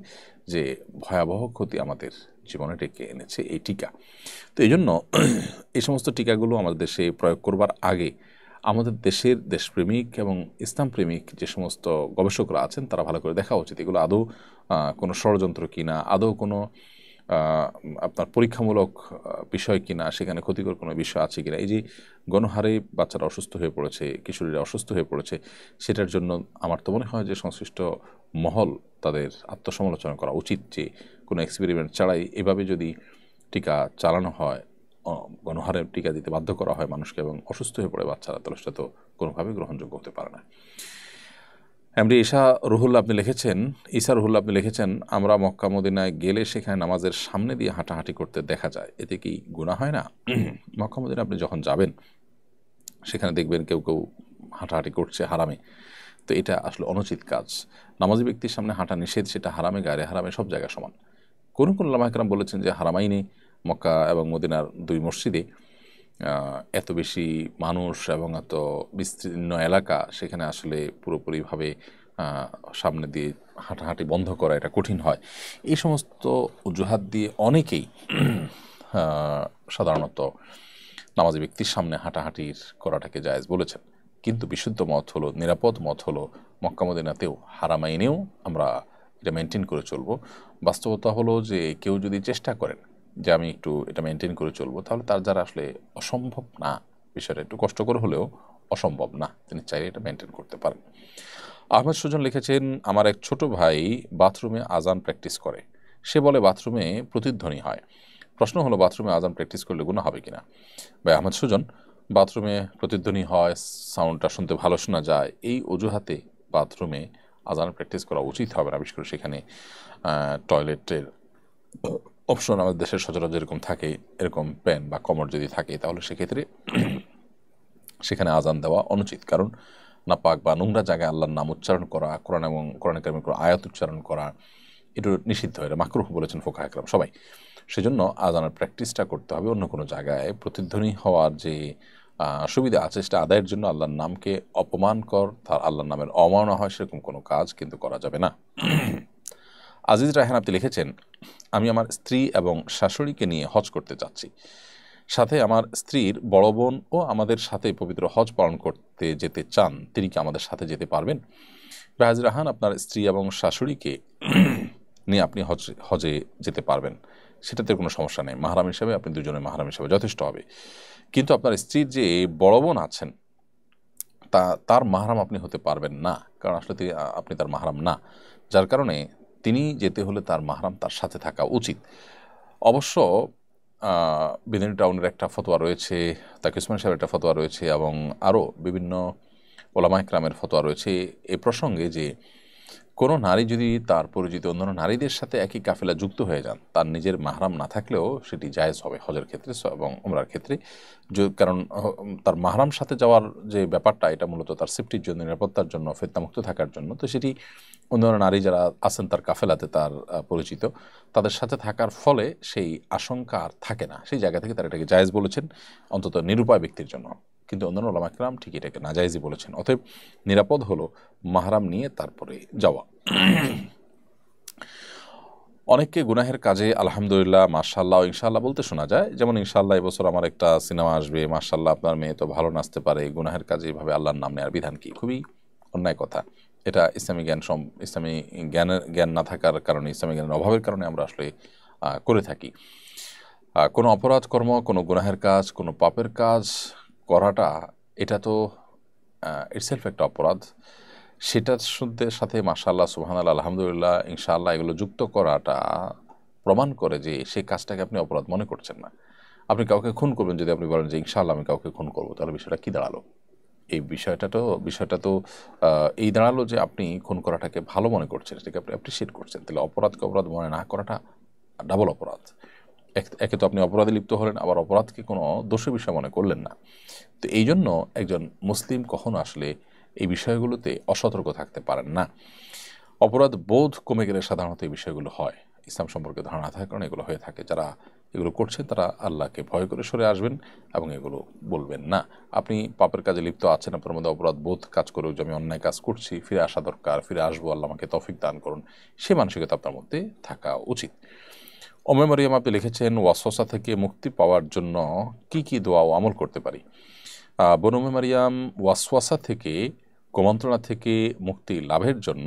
যে ভয়াবহ ক্ষতি আমাদের জীবনে ডেকে এনেছে এই টিকা। তো এই জন্য এই সমস্ত টিকাগুলো আমাদের দেশে প্রয়োগ করবার আগে আমাদের দেশের দেশপ্রেমিক এবং ইসলামপ্রেমিক যে সমস্ত গবেষকরা আছেন, তারা ভালো করে দেখা উচিত এগুলো আদৌ কোনো ষড়যন্ত্র কিনা, আদৌ কোনো আপনার পরীক্ষামূলক বিষয় কিনা, সেখানে ক্ষতিকর কোনো বিষয় আছে কিনা। এই যে গণহারে বাচ্চারা অসুস্থ হয়ে পড়েছে, কিশোরীরা অসুস্থ হয়ে পড়েছে, সেটার জন্য আমার তো মনে হয় যে সংশ্লিষ্ট মহল তাদের আত্মসমালোচনা করা উচিত যে কোনো এক্সপেরিমেন্ট ছাড়াই এভাবে যদি টিকা চালানো হয়, গণহারে টিকা দিতে বাধ্য করা হয় মানুষকে এবং অসুস্থ হয়ে পড়ে বাচ্চারা, তাহলে সেটা তো কোনোভাবেই গ্রহণযোগ্য হতে পারে না। এমডি ঈসা রুহুল্লাহ আপনি লিখেছেন, আমরা মক্কা মদিনায় গেলে সেখানে নামাজের সামনে দিয়ে হাঁটাহাঁটি করতে দেখা যায়, এতে কি গুনাহ হয় না? মক্কা মদিনা আপনি যখন যাবেন সেখানে দেখবেন কেউ কেউ হাঁটাহাঁটি করছে হারামে, তো এটা আসলে অনুচিত কাজ। নামাজি ব্যক্তির সামনে হাঁটা নিষেধ, সেটা হারামে গায়ে হারামে সব জায়গায় সমান। কোন উলামা কেরাম বলেছেন যে হারামাইনে মক্কা এবং মদিনার দুই মসজিদে এত বেশি মানুষ এবং এত বিস্তীর্ণ এলাকা, সেখানে আসলে পুরোপুরিভাবে সামনে দিয়ে হাঁটাহাঁটি বন্ধ করা এটা কঠিন হয়। এই সমস্ত অজুহাত দিয়ে অনেকেই সাধারণত নামাজি ব্যক্তির সামনে হাঁটাহাঁটির করাটাকে জায়েজ বলেছেন। কিন্তু বিশুদ্ধ মত হলো, নিরাপদ মত হলো, মক্কা মদিনাতেও হারামাইনেও আমরা এটা মেনটেন করে চলবো। বাস্তবতা হলো যে কেউ যদি চেষ্টা করেন যে আমি একটু এটা মেনটেন করে চলবো, তাহলে তার দ্বারা আসলে অসম্ভব না, বিষয়টা একটু কষ্টকর হলেও অসম্ভব না, তিনি চাইলে এটা মেনটেন করতে পারেন। আহমেদ সুজন লিখেছেন, আমার এক ছোট ভাই বাথরুমে আজান প্র্যাকটিস করে, সে বলে বাথরুমে প্রতিধ্বনি হয়। প্রশ্ন হলো বাথরুমে আজান প্র্যাকটিস করলে গুনাহ হবে কিনা? ভাই আহমেদ সুজন, বাথরুমে প্রতিধ্বনি হয়, সাউন্ডটা শুনতে ভালো শোনা যায়, এই অজুহাতে বাথরুমে আজান প্র্যাকটিস করা উচিত হবে না। বিশেষ করে সেখানে টয়লেটের অপশন আমাদের দেশের সচরাচর যেরকম থাকে, এরকম প্যান বা কমর যদি থাকে, তাহলে সেক্ষেত্রে সেখানে আজান দেওয়া অনুচিত। কারণ নাপাক বা নোংরা জায়গায় আল্লাহর নাম উচ্চারণ করা, কোরআন এবং কোরআন কারীমের কোনো আয়াত উচ্চারণ করা, এটা নিষিদ্ধ, এটা মাকরুহ বলেছেন ফুকাহা একরাম সবাই। সেজন্য আজানের প্র্যাকটিসটা করতে হবে অন্য কোনো জায়গায়। প্রতিধ্বনি হওয়ার যে সুবিধা আছে সেটা আদায়ের জন্য আল্লাহর নামকে অপমানকর, তার আল্লাহর নামের অমাননা হয় সেরকম কোনো কাজ কিন্তু করা যাবে না। আজিজ রায়হান আপনি লিখেছেন, আমি আমার স্ত্রী এবং শাশুড়িকে নিয়ে হজ করতে যাচ্ছি, সাথে আমার স্ত্রীর বড় বোন ও আমাদের সাথে পবিত্র হজ পালন করতে যেতে চান, তিনি কি আমাদের সাথে যেতে পারবেন? আজিজ রায়হান, আপনার স্ত্রী এবং শাশুড়িকে নিয়ে আপনি হজে যেতে পারবেন, সেটাতে কোনো সমস্যা নেই। মাহরাম হিসাবে আপনি দুজনে মাহরাম হিসাবে যথেষ্ট হবে। কিন্তু আপনার স্ত্রীর যে বড় বোন আছেন, তার মাহরাম আপনি হতে পারবেন না, কারণ আসলে আপনি তার মাহরাম না, যার কারণে তিনি যেতে হলে তার মাহরাম তার সাথে থাকা উচিত। অবশ্য বিদিনী টাউনের একটা ফতোয়া রয়েছে, তাকে উসমান সাহেবের একটা ফতোয়া রয়েছে এবং আরও বিভিন্ন ওলামা ইকরামের ফতোয়া রয়েছে এ প্রসঙ্গে যে কোনো নারী যদি তার পরিচিত অন্যান্য নারীদের সাথে একই কাফেলা যুক্ত হয়ে যান, তার নিজের মাহরাম না থাকলেও সেটি জায়েজ হবে হজের ক্ষেত্রে এবং উমরার ক্ষেত্রে। কারণ তার মাহরাম সাথে যাওয়ার যে ব্যাপারটা, এটা মূলত তার সেফটির জন্য, নিরাপত্তার জন্য, ফিতনামুক্ত থাকার জন্য। তো সেটি অন্যান্য নারী যারা আছেন তার কাফেলাতে, তার পরিচিত, তাদের সাথে থাকার ফলে সেই আশঙ্কা আর থাকে না। সেই জায়গা থেকে তারা এটাকে জায়েজ বলেছেন, অন্তত নিরুপায় ব্যক্তির জন্য। কিন্তু অন্যান্য ওলামা ইকরাম ঠিক এটাকে নাজায়েজই বলেছেন। অতএব নিরাপদ হলো মাহরাম নিয়ে তারপরে যাওয়া। অনেককে গুনাহের কাজে আলহামদুলিল্লাহ, মাশাআল্লাহ, ইনশাআল্লাহ বলতে শোনা যায়। যেমন ইনশাআল্লাহ এবছর আমার একটা সিনেমা আসবে, মাশাআল্লাহ আপনার মেয়ে তো ভালো নাচতে পারে। গুনাহের কাজে এভাবে আল্লাহর নাম নেওয়ার বিধান কি? খুবই অন্যায় কথা। এটা ইসলামী জ্ঞান না থাকার কারণে, ইসলামী জ্ঞানের অভাবের কারণে আমরা আসলে করে থাকি। কোনো অপরাধ কর্ম, কোনো গুনাহের কাজ, কোনো পাপের কাজ করাটা, এটা তো ইটসেলফ একটা অপরাধ। সেটার সাথে মাশাআল্লাহ, সুবহানাল্লাহ, আলহামদুলিল্লাহ, ইনশাআল্লাহ এগুলো যুক্ত করাটা প্রমাণ করে যে সেই কাজটাকে আপনি অপরাধ মনে করছেন না। আপনি কাউকে খুন করবেন, যদি আপনি বলেন যে ইনশাআল্লাহ আমি কাউকে খুন করবো, তাহলে বিষয়টা কী দাঁড়ালো? এই বিষয়টা তো এই দাঁড়ালো যে আপনি খুন করাটাকে ভালো মনে করছেন, সেটাকে আপনি অ্যাপ্রিসিয়েট করছেন। তাহলে অপরাধকে অপরাধ মনে না করাটা ডাবল অপরাধ। একে তো আপনি অপরাধে লিপ্ত হলেন, আবার অপরাধকে কোনো দোষী বিষয় মনে করলেন না। তো এই জন্য একজন মুসলিম কখনো আসলে এই বিষয়গুলোতে অসতর্ক থাকতে পারেন না। অপরাধ বোধ কমে গেলে সাধারণত এই বিষয়গুলো হয়। ইসলাম সম্পর্কে ধারণা থাকার কারণে এগুলো হয়ে থাকে। যারা এগুলো করছেন তারা আল্লাহকে ভয় করে সরে আসবেন এবং এগুলো বলবেন না। আপনি পাপের কাজে লিপ্ত আছেন, আপনার মধ্যে অপরাধ বোধ কাজ করেও যে আমি অন্যায় কাজ করছি, ফিরে আসা দরকার, ফিরে আসবো, আল্লাহ আমাকে তৌফিক দান করুন, সে মানসিকতা আপনার মধ্যে থাকা উচিত। উম্মে মারিয়াম আপনি লিখেছেন, ওয়াসওয়াসা থেকে মুক্তি পাওয়ার জন্য কি কি দোয়া ও আমল করতে পারি? বোন উম্মে মারিয়াম, ওয়াসওয়াসা থেকে, কুমন্ত্রণা থেকে মুক্তি লাভের জন্য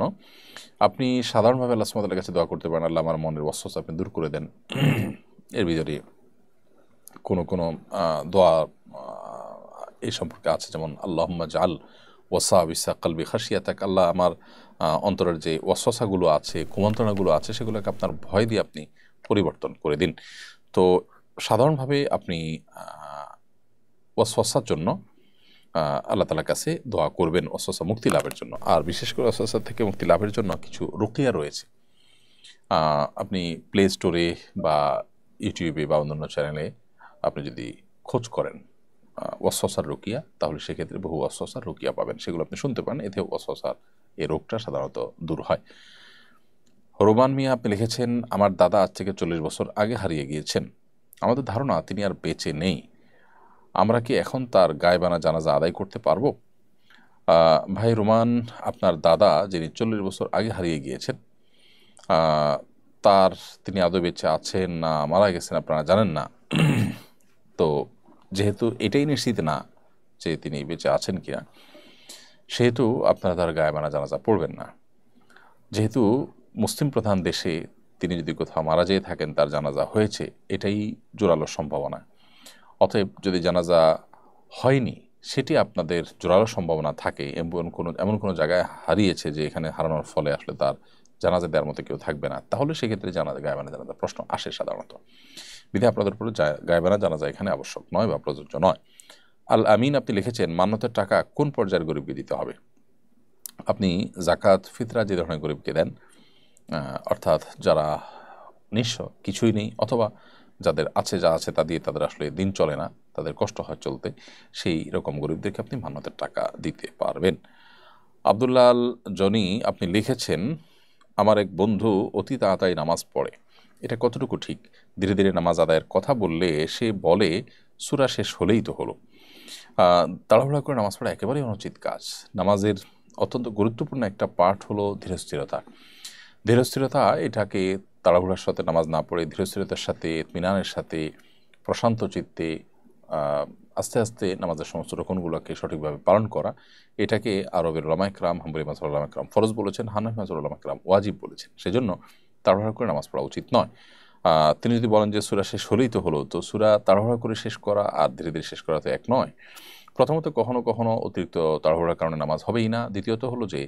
আপনি সাধারণভাবে আল্লাহ সুবহানাহু ওয়া তাআলার কাছে দোয়া করতে পারেন, আল্লাহ আমার মনের ওয়াসওয়াসা আপনি দূর করে দেন। এর ভিতরে কোনো দোয়া এই সম্পর্কে আছে, যেমন আল্লাহুম্মা জাআল ওয়াসাবিসা কলবি খাশিয়াতাক, আল্লাহ আমার অন্তরের যে ওয়াসওয়াসাগুলো আছে, কুমন্ত্রণাগুলো আছে, সেগুলোকে আপনার ভয় দিয়ে আপনি পরিবর্তন করে দিন। তো সাধারণভাবে আপনি ওয়াসওয়াসার জন্য আল্লাহ তাআলার কাছে দোয়া করবেন ওয়াসওয়াসা মুক্তি লাভের জন্য। আর বিশেষ করে ওয়াসওয়াসা থেকে মুক্তি লাভের জন্য কিছু রুকিয়া রয়েছে। আপনি প্লে স্টোরে বা ইউটিউবে বা অন্যান্য চ্যানেলে আপনি যদি খোঁজ করেন ওয়াসওয়াসার রুকিয়া, তাহলে সেক্ষেত্রে বহু ওয়াসওয়াসার রুকিয়া পাবেন, সেগুলো আপনি শুনতে পারেন। এতে ওয়াসওয়াসার এই রোগটা সাধারণত দূর হয়। রোমান মিয়া আপনি লিখেছেন, আমার দাদা আজ থেকে 40 বছর আগে হারিয়ে গিয়েছেন। আমাদের ধারণা তিনি আর বেঁচে নেই। আমরা কি এখন তার গায়বানা জানাজা আদায় করতে পারবো? ভাই রোমান, আপনার দাদা যিনি 40 বছর আগে হারিয়ে গিয়েছেন, তিনি আদৌ বেঁচে আছেন না মারা গেছেন আপনারা জানেন না। তো যেহেতু এটাই নিশ্চিত না যে তিনি বেঁচে আছেন কিনা, সেহেতু আপনারা তার গায়বানা জানাজা পড়বেন না। যেহেতু মুসলিম প্রধান দেশে তিনি যদি কোথাও মারা যেয়ে থাকেন, তার জানাজা হয়েছে, এটাই জোরালো সম্ভাবনা। অতএব যদি জানাজা হয়নি, সেটি আপনাদের জোরালো সম্ভাবনা থাকে, এমন কোনো জায়গায় হারিয়েছে যে এখানে হারানোর ফলে আসলে তার জানাজা দেওয়ার মতো কেউ থাকবে না, তাহলে সেক্ষেত্রে গায়বানা জানাজা প্রশ্ন আসে সাধারণত। বিধি আপনাদের উপরে গায়বানা জানাজা এখানে আবশ্যক নয় বা প্রযোজ্য নয়। আল আমিন আপনি লিখেছেন, মান্যতের টাকা কোন পর্যায়ের গরিবকে দিতে হবে? আপনি জাকাত ফিতরা যে ধরনের গরিবকে দেন, অর্থাৎ যারা নিঃস্ব, কিছুই নেই, অথবা যাদের আছে, যা আছে তা দিয়ে তাদের আসলে দিন চলে না, তাদের কষ্ট হয় চলতে, সেই রকম গরিবদেরকে আপনি মান্যতের টাকা দিতে পারবেন। আব্দুল্লাহ আল জনি আপনি লিখেছেন, আমার এক বন্ধু অতি তাড়াতাড়ি নামাজ পড়ে, এটা কতটুকু ঠিক? ধীরে ধীরে নামাজ আদায়ের কথা বললে সে বলে সূরা শেষ হলেই তো হলো। তাড়াহুড়া করে নামাজ পড়া একেবারেই অনুচিত কাজ। নামাজের অত্যন্ত গুরুত্বপূর্ণ একটা পার্ট হলো ধীরস্থিরতা। ধীরস্থিরতা, এটাকে তাড়াহুড়ার সাথে নামাজ না পড়ে ধীরস্থিরতার সাথে, ইতমিনানের সাথে, প্রশান্ত চিত্তে আস্তে আস্তে নামাজের সমস্ত রকমগুলোকে সঠিকভাবে পালন করা, এটাকে আরবের উলামা ইকরাম, হাম্বলি মাযহাবের উলামা ইকরাম ফরজ বলেছেন, হানাফি মাযহাবের উলামা ইকরাম ওয়াজিব বলেছেন। সেজন্য তাড়াহুড়া করে নামাজ পড়া উচিত নয়। তিনি যদি বলেন যে সূরা শেষ হলেই তো হলো, তো সূরা তাড়াহুড়া করে শেষ করা আর ধীরে ধীরে শেষ করা তো এক নয়। প্রথমত কখনো কখনো অতিরিক্ত তাড়াহুড়ার কারণে নামাজ হবেই না। দ্বিতীয়ত হলো যে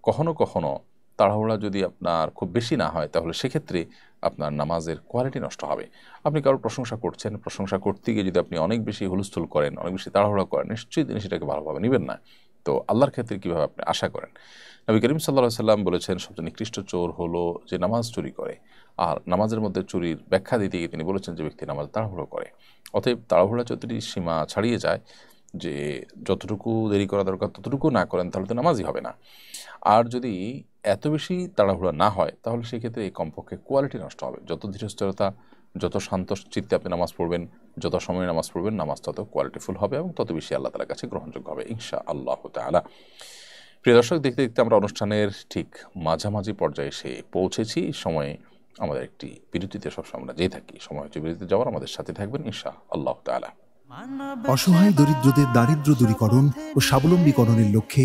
কখনো কখনো তাড়াহুড়া যদি আপনার খুব বেশি না হয়, তাহলে সেক্ষেত্রে আপনার নামাজের কোয়ালিটি নষ্ট হবে। আপনি কারোর প্রশংসা করছেন, প্রশংসা করতে গিয়ে যদি আপনি অনেক বেশি হুলস্থুল করেন, অনেক বেশি তাড়াহুড়া করেন, নিশ্চয়ই তিনি সেটাকে ভালোভাবে নেবেন না। তো আল্লাহর ক্ষেত্রে কীভাবে আপনি আশা করেন? নবী করিম সাল্লাল্লাহু আলাইহি সাল্লাম বলেছেন সবচেয়ে নিকৃষ্ট চোর হলো যে নামাজ চুরি করে। আর নামাজের মধ্যে চুরির ব্যাখ্যা দিতে গিয়ে তিনি বলেছেন যে ব্যক্তি নামাজ তাড়াহুড়ো করে। অতএব তাড়াহুড়া যতটি সীমা ছাড়িয়ে যায়, যে যতটুকু দেরি করা দরকার ততটুকু না করেন, তাহলে তো নামাজই হবে না। আর যদি এত বেশি তাড়াহুড়া না হয়, তাহলে সেক্ষেত্রে এই কমপক্ষে কোয়ালিটি নষ্ট হবে। যত ধীরস্থিরতা, যত শান্ত চিত্তে আপনি নামাজ পড়বেন, যত সময় নামাজ পড়বেন, নামাজ তত কোয়ালিটিফুল হবে এবং তত বেশি আল্লাহ তাআলার কাছে গ্রহণযোগ্য হবে ইনশাআল্লাহ তাআলা। প্রিয় দর্শক, দেখতে দেখতে আমরা অনুষ্ঠানের ঠিক মাঝামাঝি পর্যায়ে এসে পৌঁছেছি। সময়ে আমাদের একটি বিরতিতে সবসময় আমরা যেয়ে থাকি। সময় হচ্ছে বিরতিতে যাওয়ার, আমাদের সাথে থাকবেন ইনশাআল্লাহ তাআলা। অসহায় দরিদ্রদের দারিদ্র্য দূরীকরণ ও স্বাবলম্বীকরণের লক্ষ্যে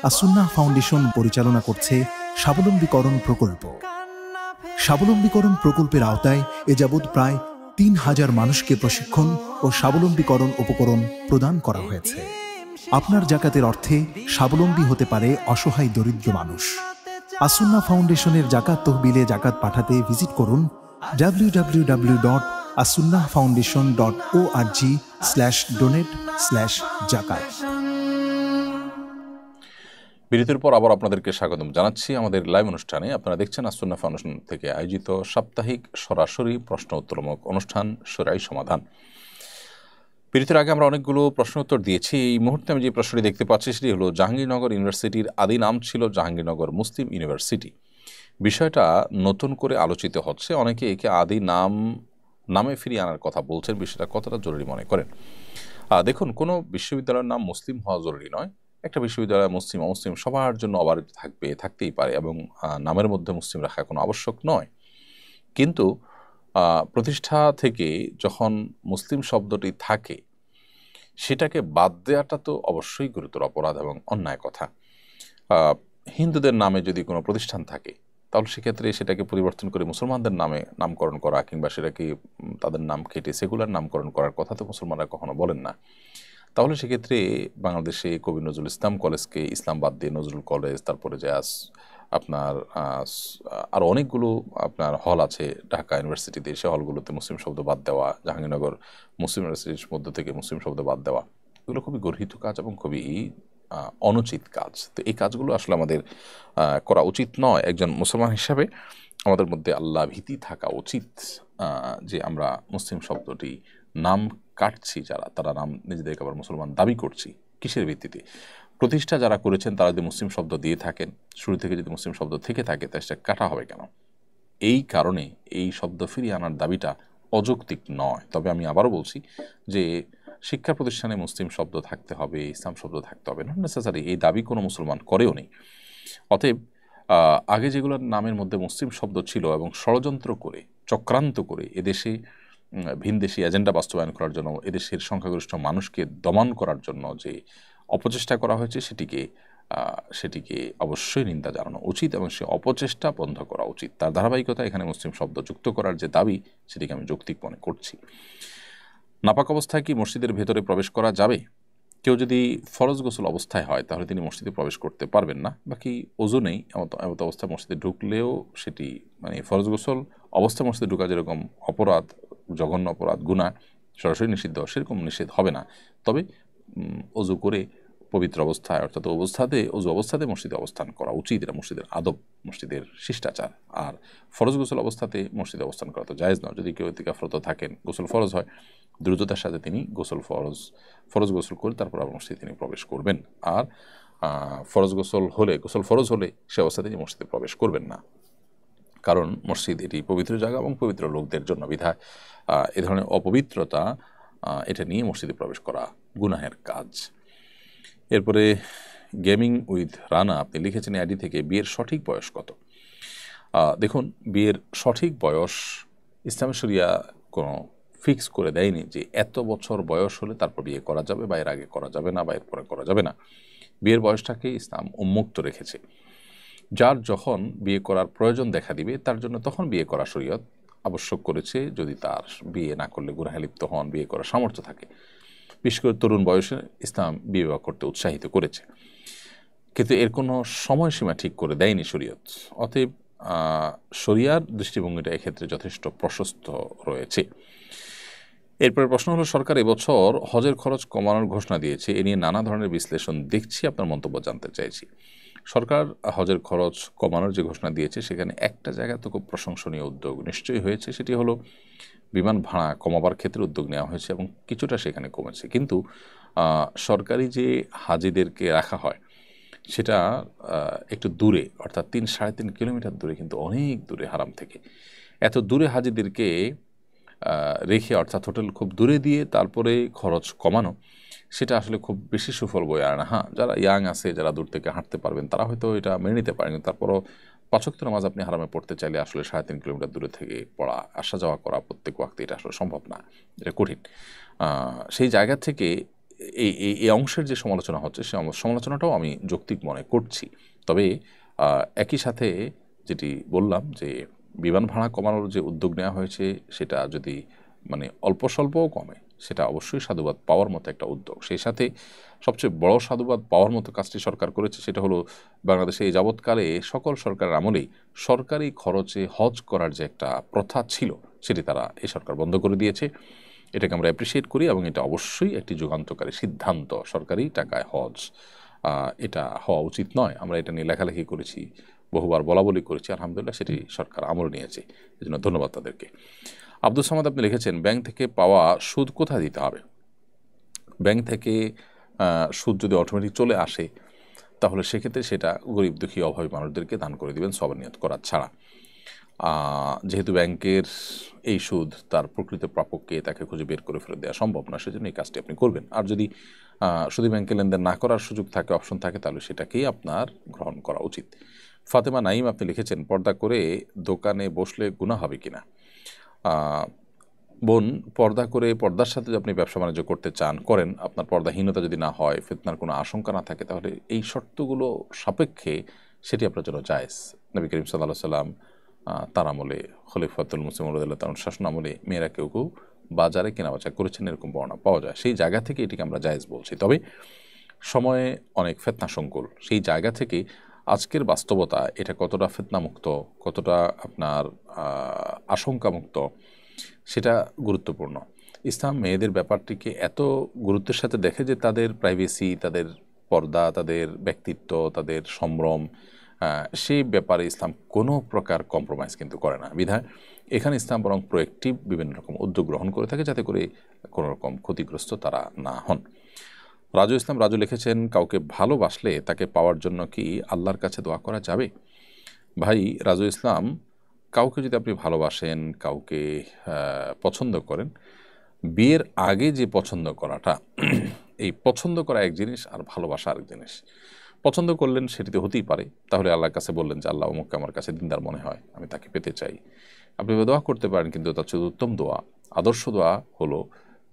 আসুন্নাহ ফাউন্ডেশন পরিচালনা করছে স্বাবলম্বীকরণ প্রকল্প। স্বাবলম্বীকরণ প্রকল্পের আওতায় এ যাবৎ প্রায় ৩,০০০ মানুষকে প্রশিক্ষণ ও স্বাবলম্বীকরণ উপকরণ প্রদান করা হয়েছে। আপনার জাকাতের অর্থে স্বাবলম্বী হতে পারে অসহায় দরিদ্র মানুষ। আসুন্নাহ ফাউন্ডেশনের জাকাত তহবিলে জাকাত পাঠাতে ভিজিট করুন www.asunnahfoundation.org/donate/zakat। বিরতির পর আবার আপনাদেরকে স্বাগতম জানাচ্ছি আমাদের লাইভ অনুষ্ঠানে। আপনারা দেখছেন আসুন্নাহ ফাউন্ডেশন থেকে আয়োজিত সাপ্তাহিক সরাসরি প্রশ্ন উত্তরমূলক অনুষ্ঠান শরীআই সমাধান। বিরতির আগে আমরা অনেকগুলো প্রশ্ন উত্তর দিয়েছি। এই মুহূর্তে আমি যে প্রশ্নটি দেখতে পাচ্ছি সেটি হলো, জাহাঙ্গীরনগর ইউনিভার্সিটির আদি নাম ছিল জাহাঙ্গীরনগর মুসলিম ইউনিভার্সিটি। বিষয়টা নতুন করে আলোচিত হচ্ছে, অনেকে একে আদি নামে ফিরিয়ে আনার কথা বলছেন। বিষয়টা কতটা জরুরি মনে করেন? দেখুন, কোনো বিশ্ববিদ্যালয়ের নাম মুসলিম হওয়া জরুরি নয়। একটা বিশ্ববিদ্যালয় মুসলিম অমুসলিম সবার জন্য আবার থাকতেই পারে এবং নামের মধ্যে মুসলিম রাখা কোনো আবশ্যক নয়। কিন্তু প্রতিষ্ঠা থেকে যখন মুসলিম শব্দটি থাকে, সেটাকে বাদ দেওয়াটা তো অবশ্যই গুরুতর অপরাধ এবং অন্যায় কথা। হিন্দুদের নামে যদি কোনো প্রতিষ্ঠান থাকে, তাহলে সেক্ষেত্রে সেটাকে পরিবর্তন করে মুসলমানদের নামে নামকরণ করা কিংবা সেটাকে তাদের নাম কেটে সেকুলার নামকরণ করার কথা তো মুসলমানরা কখনো বলেন না। তাহলে সেক্ষেত্রে বাংলাদেশে কবি নজরুল ইসলাম কলেজকে ইসলাম বাদ দিয়ে নজরুল কলেজ, তারপরে যে আপনার আরও অনেকগুলো আপনার হল আছে ঢাকা ইউনিভার্সিটিতে, সে হলগুলোতে মুসলিম শব্দ বাদ দেওয়া, জাহাঙ্গীরনগর মুসলিম ইউনিভার্সিটির মধ্য থেকে মুসলিম শব্দ বাদ দেওয়া, এগুলো খুবই গর্হিত কাজ এবং খুবই অনুচিত কাজ। তো এই কাজগুলো আসলে আমাদের করা উচিত নয়। একজন মুসলমান হিসাবে আমাদের মধ্যে আল্লাহ ভীতি থাকা উচিত, যে আমরা মুসলিম শব্দটি নাম কাটছি, তারা নাম নিজেদেরকে আবার মুসলমান দাবি করছি কিসের ভিত্তিতে? প্রতিষ্ঠা যারা করেছেন তারা যদি মুসলিম শব্দ দিয়ে থাকেন, শুরু থেকে যদি মুসলিম শব্দ থেকে থাকে, তা সেটা কাটা হবে কেন? এই কারণে এই শব্দ ফিরিয়ে আনার দাবিটা অযৌক্তিক নয়। তবে আমি আবারও বলছি যে শিক্ষা প্রতিষ্ঠানে মুসলিম শব্দ থাকতে হবে, ইসলাম শব্দ থাকতে হবে, নট নেসেসারি, এই দাবি কোনো মুসলমান করেও নেই। অতএব আগে যেগুলোর নামের মধ্যে মুসলিম শব্দ ছিল এবং ষড়যন্ত্র করে চক্রান্ত করে এদেশে ভিনদেশি এজেন্ডা বাস্তবায়ন করার জন্য, এদেশের সংখ্যাগরিষ্ঠ মানুষকে দমন করার জন্য যে অপচেষ্টা করা হয়েছে, সেটিকে অবশ্যই নিন্দা জানানো উচিত এবং সে অপচেষ্টা বন্ধ করা উচিত। তার ধারাবাহিকতা এখানে মুসলিম শব্দ যুক্ত করার যে দাবি, সেটিকে আমি যৌক্তিক মনে করছি। নাপাক অবস্থায় কি মসজিদের ভেতরে প্রবেশ করা যাবে? কেউ যদি ফরজ গোসল অবস্থায় হয়, তাহলে তিনি মসজিদে প্রবেশ করতে পারবেন না। বাকি ওযু নেই এমত অবস্থায় মসজিদে ঢুকলেও সেটি ফরজ গোসল অবস্থায় মসজিদে ঢুকা যেরকম অপরাধ, জঘন্য অপরাধ, গুনাহ, সরাসরি নিষিদ্ধ, সেরকম নিষেধ হবে না। তবে ওযু করে পবিত্র অবস্থায়, অর্থাৎ ওযু অবস্থাতে মসজিদে অবস্থান করা উচিত। এটা মসজিদের আদব, মসজিদের শিষ্টাচার। আর ফরজ গোসল অবস্থাতে মসজিদে অবস্থান করা তো জায়েজ নয়। যদি কেউ ইতিকাফরত থাকেন, গোসল ফরজ হয়, দ্রুততার সাথে তিনি ফরজ গোসল করে তারপর আবার মসজিদে তিনি প্রবেশ করবেন। আর গোসল ফরজ হলে সে অবস্থাতে তিনি মসজিদে প্রবেশ করবেন না, কারণ মসজিদ এটি পবিত্র জায়গা এবং পবিত্র লোকদের জন্য। বিধায় এ ধরনের অপবিত্রতা এটা নিয়ে মসজিদে প্রবেশ করা গুনাহের কাজ। এরপরে গেমিং উইথ রানা আপনি লিখেছেন আইডি থেকে, বিয়ের সঠিক বয়স কত? দেখুন, বিয়ের সঠিক বয়স ইসলামী শরিয়া কোনো ফিক্স করে দেয়নি যে এত বছর বয়স হলে তারপর বিয়ে করা যাবে, বা এর আগে করা যাবে না, বা এর পরে করা যাবে না। বিয়ের বয়সটাকে ইসলাম উন্মুক্ত রেখেছে। যার যখন বিয়ে করার প্রয়োজন দেখা দিবে, তার জন্য তখন বিয়ে করা শরীয়ত আবশ্যক করেছে, যদি তার বিয়ে না করলে গুনাহে লিপ্ত হন, বিয়ে করার সামর্থ্য থাকে। বিশেষ করে তরুণ বয়সে ইসলাম বিবাহ করতে উৎসাহিত করেছে, কিন্তু এর কোনো সময়সীমা ঠিক করে দেয়নি শরীয়ত। অতএব শরিয়ার দৃষ্টিভঙ্গিটা এক্ষেত্রে যথেষ্ট প্রশস্ত রয়েছে। এরপরে প্রশ্ন হলো, সরকার এবছর হজের খরচ কমানোর ঘোষণা দিয়েছে, এ নিয়ে নানা ধরনের বিশ্লেষণ দেখছি, আপনার মন্তব্য জানতে চাইছি। সরকার হজের খরচ কমানোর যে ঘোষণা দিয়েছে সেখানে একটা জায়গা তো খুব প্রশংসনীয় উদ্যোগ নিশ্চয়ই হয়েছে, সেটি হলো বিমান ভাড়া কমাবার ক্ষেত্রে উদ্যোগ নেওয়া হয়েছে এবং কিছুটা সেখানে কমেছে। কিন্তু সরকারি যে হাজিদেরকে রাখা হয় সেটা একটু দূরে, অর্থাৎ 3-3.5 কিলোমিটার দূরে, কিন্তু অনেক দূরে হারাম থেকে। এত দূরে হাজিদেরকে রেখে, অর্থাৎ হোটেল খুব দূরে দিয়ে তারপরে খরচ কমানো, সেটা আসলে খুব বেশি সুফল বয়ে আনে না। হ্যাঁ, যারা ইয়াং আছে, যারা দূর থেকে হাঁটতে পারবেন, তারা হয়তো এটা মেনে নিতে পারেন, কিন্তু তারপরও 5 ওয়াক্ত নামাজ আপনি হারামে পড়তে চাইলে আসলে 3.5 কিলোমিটার দূরে থেকে পড়া, আসা যাওয়া করা প্রত্যেক ওয়াক্তে, এটা আসলে সম্ভব না, এটা কঠিন। সেই জায়গা থেকে এই অংশের যে সমালোচনা হচ্ছে, সে সমালোচনাটাও আমি যৌক্তিক মনে করছি। তবে একই সাথে যেটি বললাম যে বিমান ভাড়া কমানোর যে উদ্যোগ নেওয়া হয়েছে সেটা যদি মানে অল্প স্বল্পও কমে, সেটা অবশ্যই সাধুবাদ পাওয়ার মতো একটা উদ্যোগ। সেই সাথে সবচেয়ে বড় সাধুবাদ পাওয়ার মতো কাজটি সরকার করেছে, সেটা হলো বাংলাদেশে এই যাবৎকালে সকল সরকারের আমলেই সরকারি খরচে হজ করার যে একটা প্রথা ছিল, সেটি তারা এই সরকার বন্ধ করে দিয়েছে। এটাকে আমরা অ্যাপ্রিসিয়েট করি এবং এটা অবশ্যই একটি যুগান্তকারী সিদ্ধান্ত। সরকারি টাকায় হজ, এটা হওয়া উচিত নয়। আমরা এটা নিয়ে লেখালেখি করেছি, বহুবার বলাবলি করেছি, আলহামদুলিল্লাহ সেটি সরকার আমল নিয়েছে, এই জন্য ধন্যবাদ তাদেরকে। আব্দুল সামাদ আপনি লিখেছেন, ব্যাংক থেকে পাওয়া সুদ কোথায় দিতে হবে? ব্যাংক থেকে সুদ যদি অটোমেটিক চলে আসে তাহলে সেক্ষেত্রে সেটা গরিব দুঃখী অভাবী মানুষদেরকে দান করে দিবেন সওয়াব নিয়ত করা ছাড়া। যেহেতু ব্যাংকের এই সুদ তার প্রকৃত প্রাপককে তাকে খুঁজে বের করে ফেরত দেওয়া সম্ভব না, সেজন্য এই কাজটি আপনি করবেন। আর যদি শুধু ব্যাংকে লেনদেন না করার সুযোগ থাকে, অপশন থাকে, তাহলে সেটাকেই আপনার গ্রহণ করা উচিত। ফাতেমা নাইম আপনি লিখেছেন, পর্দা করে দোকানে বসলে গুনাহ হবে কিনা? বোন, পর্দা করে, পর্দার সাথে যদি আপনি ব্যবসা বাণিজ্য করতে চান, করেন, আপনার পর্দাহীনতা যদি না হয়, ফিতনার কোনো আশঙ্কা না থাকে, তাহলে এই শর্তগুলো সাপেক্ষে সেটি আপনার জন্য জায়েজ। নবী করিম সাল্লাল্লাহু আলাইহি সাল্লাম তার আমলে, খলিফাতুল মুসলিম রাদিয়াল্লাহু তাআলার শাসন আমলে মেয়েরা কেউ কেউ বাজারে কেনাবেচা করেছেন, এরকম বর্ণনা পাওয়া যায়। সেই জায়গা থেকে এটিকে আমরা জায়েজ বলছি। তবে সময়ে অনেক ফিতনা সংকুল, সেই জায়গা থেকে আজকের বাস্তবতা এটা কতটা ফিতনামুক্ত, কতটা আপনার আশঙ্কামুক্ত, সেটা গুরুত্বপূর্ণ। ইসলাম মেয়েদের ব্যাপারটিকে এত গুরুত্বের সাথে দেখে যে তাদের প্রাইভেসি, তাদের পর্দা, তাদের ব্যক্তিত্ব, তাদের সম্ভ্রম, সেই ব্যাপারে ইসলাম কোনো প্রকার কম্প্রোমাইজ কিন্তু করে না। বিধায় এখানে ইসলাম বরং প্রোয়েক্টিভ বিভিন্ন রকম উদ্যোগ গ্রহণ করে থাকে যাতে করে কোনো রকম ক্ষতিগ্রস্ত তারা না হন। রাজু ইসলাম রাজু লিখেছেন, কাউকে ভালোবাসলে তাকে পাওয়ার জন্য কি আল্লাহর কাছে দোয়া করা যাবে? ভাই রাজু ইসলাম, কাউকে যদি আপনি ভালোবাসেন, কাউকে পছন্দ করেন, বিয়ের আগে যে পছন্দ করাটা, এই পছন্দ করা এক জিনিস আর ভালোবাসা আরেক জিনিস। পছন্দ করলেন সেটি তো হতেই পারে, তাহলে আল্লাহর কাছে বললেন যে আল্লাহ অমুককে আমার কাছে দিনদার মনে হয়, আমি তাকে পেতে চাই। আপনি দোয়া করতে পারেন, কিন্তু তার চেয়ে উত্তম দোয়া, আদর্শ দোয়া হলো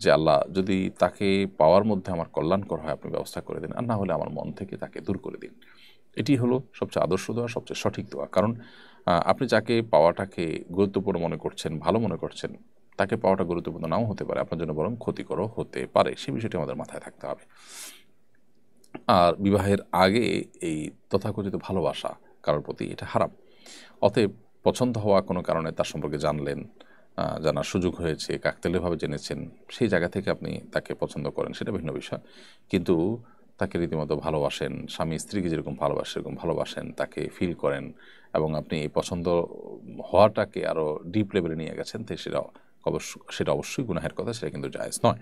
যে আল্লাহ যদি তাকে পাওয়ার মধ্যে আমার কল্যাণকর হয় আপনি ব্যবস্থা করে দিন, আর না হলে আমার মন থেকে তাকে দূর করে দিন। এটি হলো সবচেয়ে আদর্শ দোয়া, সবচেয়ে সঠিক দোয়া। কারণ আপনি যাকে পাওয়াটাকে গুরুত্বপূর্ণ মনে করছেন, ভালো মনে করছেন, তাকে পাওয়াটা গুরুত্বপূর্ণ নাও হতে পারে, আপনার জন্য বরং ক্ষতিকরও হতে পারে। সেই বিষয়টি আমাদের মাথায় থাকতে হবে। আর বিবাহের আগে এই তথাকথিত ভালোবাসা কারোর প্রতি, এটা হারাম। অতএব পছন্দ হওয়া কোনো কারণে তার সম্পর্কে জানলেন, জানার সুযোগ হয়েছে, কাকতালীয়ভাবে জেনেছেন, সেই জায়গা থেকে আপনি তাকে পছন্দ করেন, সেটা ভিন্ন বিষয়। কিন্তু তাকে রীতিমতো ভালোবাসেন, স্বামী স্ত্রীকে যেরকম ভালোবাসে সেরকম ভালোবাসেন, তাকে ফিল করেন, এবং আপনি এই পছন্দ হওয়াটাকে আরও ডিপ লেভেলে নিয়ে গেছেন, তো সেটা অবশ্যই গুনাহের কথা, সেটা কিন্তু জায়েজ নয়।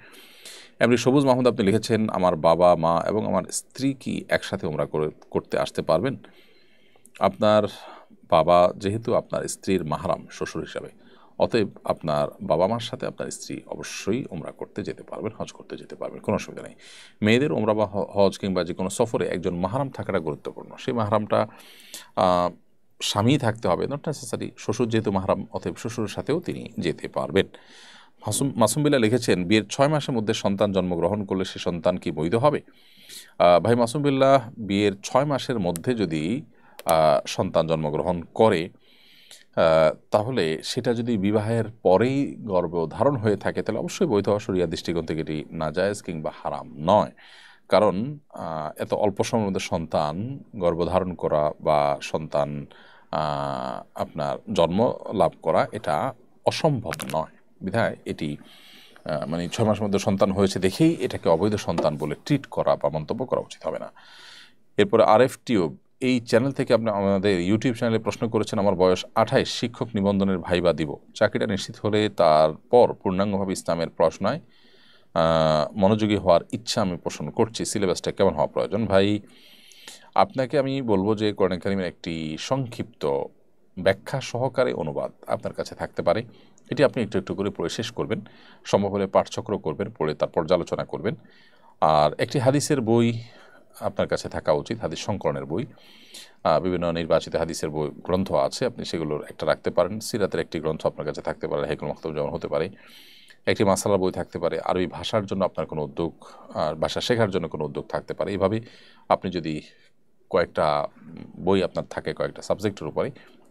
এমনি সবুজ মাহমুদ আপনি লিখেছেন, আমার বাবা মা এবং আমার স্ত্রী কি একসাথে উমরা করতে আসতে পারবেন? আপনার বাবা যেহেতু আপনার স্ত্রীর মাহরাম, শ্বশুর হিসাবে, অতএব আপনার বাবা মার সাথে আপনার স্ত্রী অবশ্যই উমরা করতে যেতে পারবেন, হজ করতে যেতে পারবেন, কোনো অসুবিধা নেই। মেয়েদের উমরা বা হজ কিংবা যে কোনো সফরে একজন মাহরাম থাকাটা গুরুত্বপূর্ণ। সেই মাহরামটা স্বামী থাকতে হবে, নট নেসেসারি শ্বশুর যেহেতু মাহরাম, অতএব শ্বশুরের সাথেও তিনি যেতে পারবেন। মাসুম বিল্লাহ লিখেছেন, বিয়ের 6 মাসের মধ্যে সন্তান জন্মগ্রহণ করলে সে সন্তান কি বৈধ হবে? ভাই মাসুম বিল্লাহ, বিয়ের 6 মাসের মধ্যে যদি সন্তান জন্মগ্রহণ করে, তাহলে সেটা যদি বিবাহের পরেই গর্ভধারণ হয়ে থাকে, তাহলে অবশ্যই বৈধ হওয়া শরিয়া দৃষ্টিকোণ থেকে এটি নাজায়েজ কিংবা হারাম নয়। কারণ এত অল্প সময়ের মধ্যে সন্তান গর্ভধারণ করা বা সন্তান আপনার জন্ম লাভ করা, এটা অসম্ভব নয়। বিধায় এটি মানে 6 মাসের মধ্যে সন্তান হয়েছে দেখেই এটাকে অবৈধ সন্তান বলে ট্রিট করা বা মন্তব্য করা উচিত হবে না। এরপরে RF টিউব এই চ্যানেল থেকে আপনি আমাদের ইউটিউব চ্যানেলে প্রশ্ন করেছেন, আমার বয়স 28, শিক্ষক নিবন্ধনের ভাইবা দিব, চাকরিটা নিশ্চিত হলে তারপর পূর্ণাঙ্গভাবে ইসলামের পড়াশোনায় মনোযোগী হওয়ার ইচ্ছা আমি পোষণ করছি, সিলেবাসটা কেমন হওয়া প্রয়োজন? ভাই, আপনাকে আমি বলবো যে কোরআন কারীমের একটি সংক্ষিপ্ত ব্যাখ্যা সহকারে অনুবাদ আপনার কাছে থাকতে পারে, এটি আপনি একটু একটু করে পড়ে শেষ করবেন, সম্ভব হলে পাঠচক্র করবেন, পড়ে তার পর্যালোচনা করবেন। আর একটি হাদিসের বই আপনার কাছে থাকা উচিত, হাদিস সংকলনের বই, বিভিন্ন নির্বাচিত হাদিসের বই গ্রন্থ আছে, আপনি সেগুলোর একটা রাখতে পারেন। সিরাতের একটি গ্রন্থ আপনার কাছে থাকতে পারে, হাইকুল মাকতুম যেমন হতে পারে, একটি মাসালার বই থাকতে পারে, আরবি ভাষার জন্য আপনার কোনো উদ্যোগ, ভাষা শেখার জন্য কোনো উদ্যোগ থাকতে পারে। এইভাবে আপনি যদি কয়েকটা বই আপনার থাকে কয়েকটা সাবজেক্টের উপরে,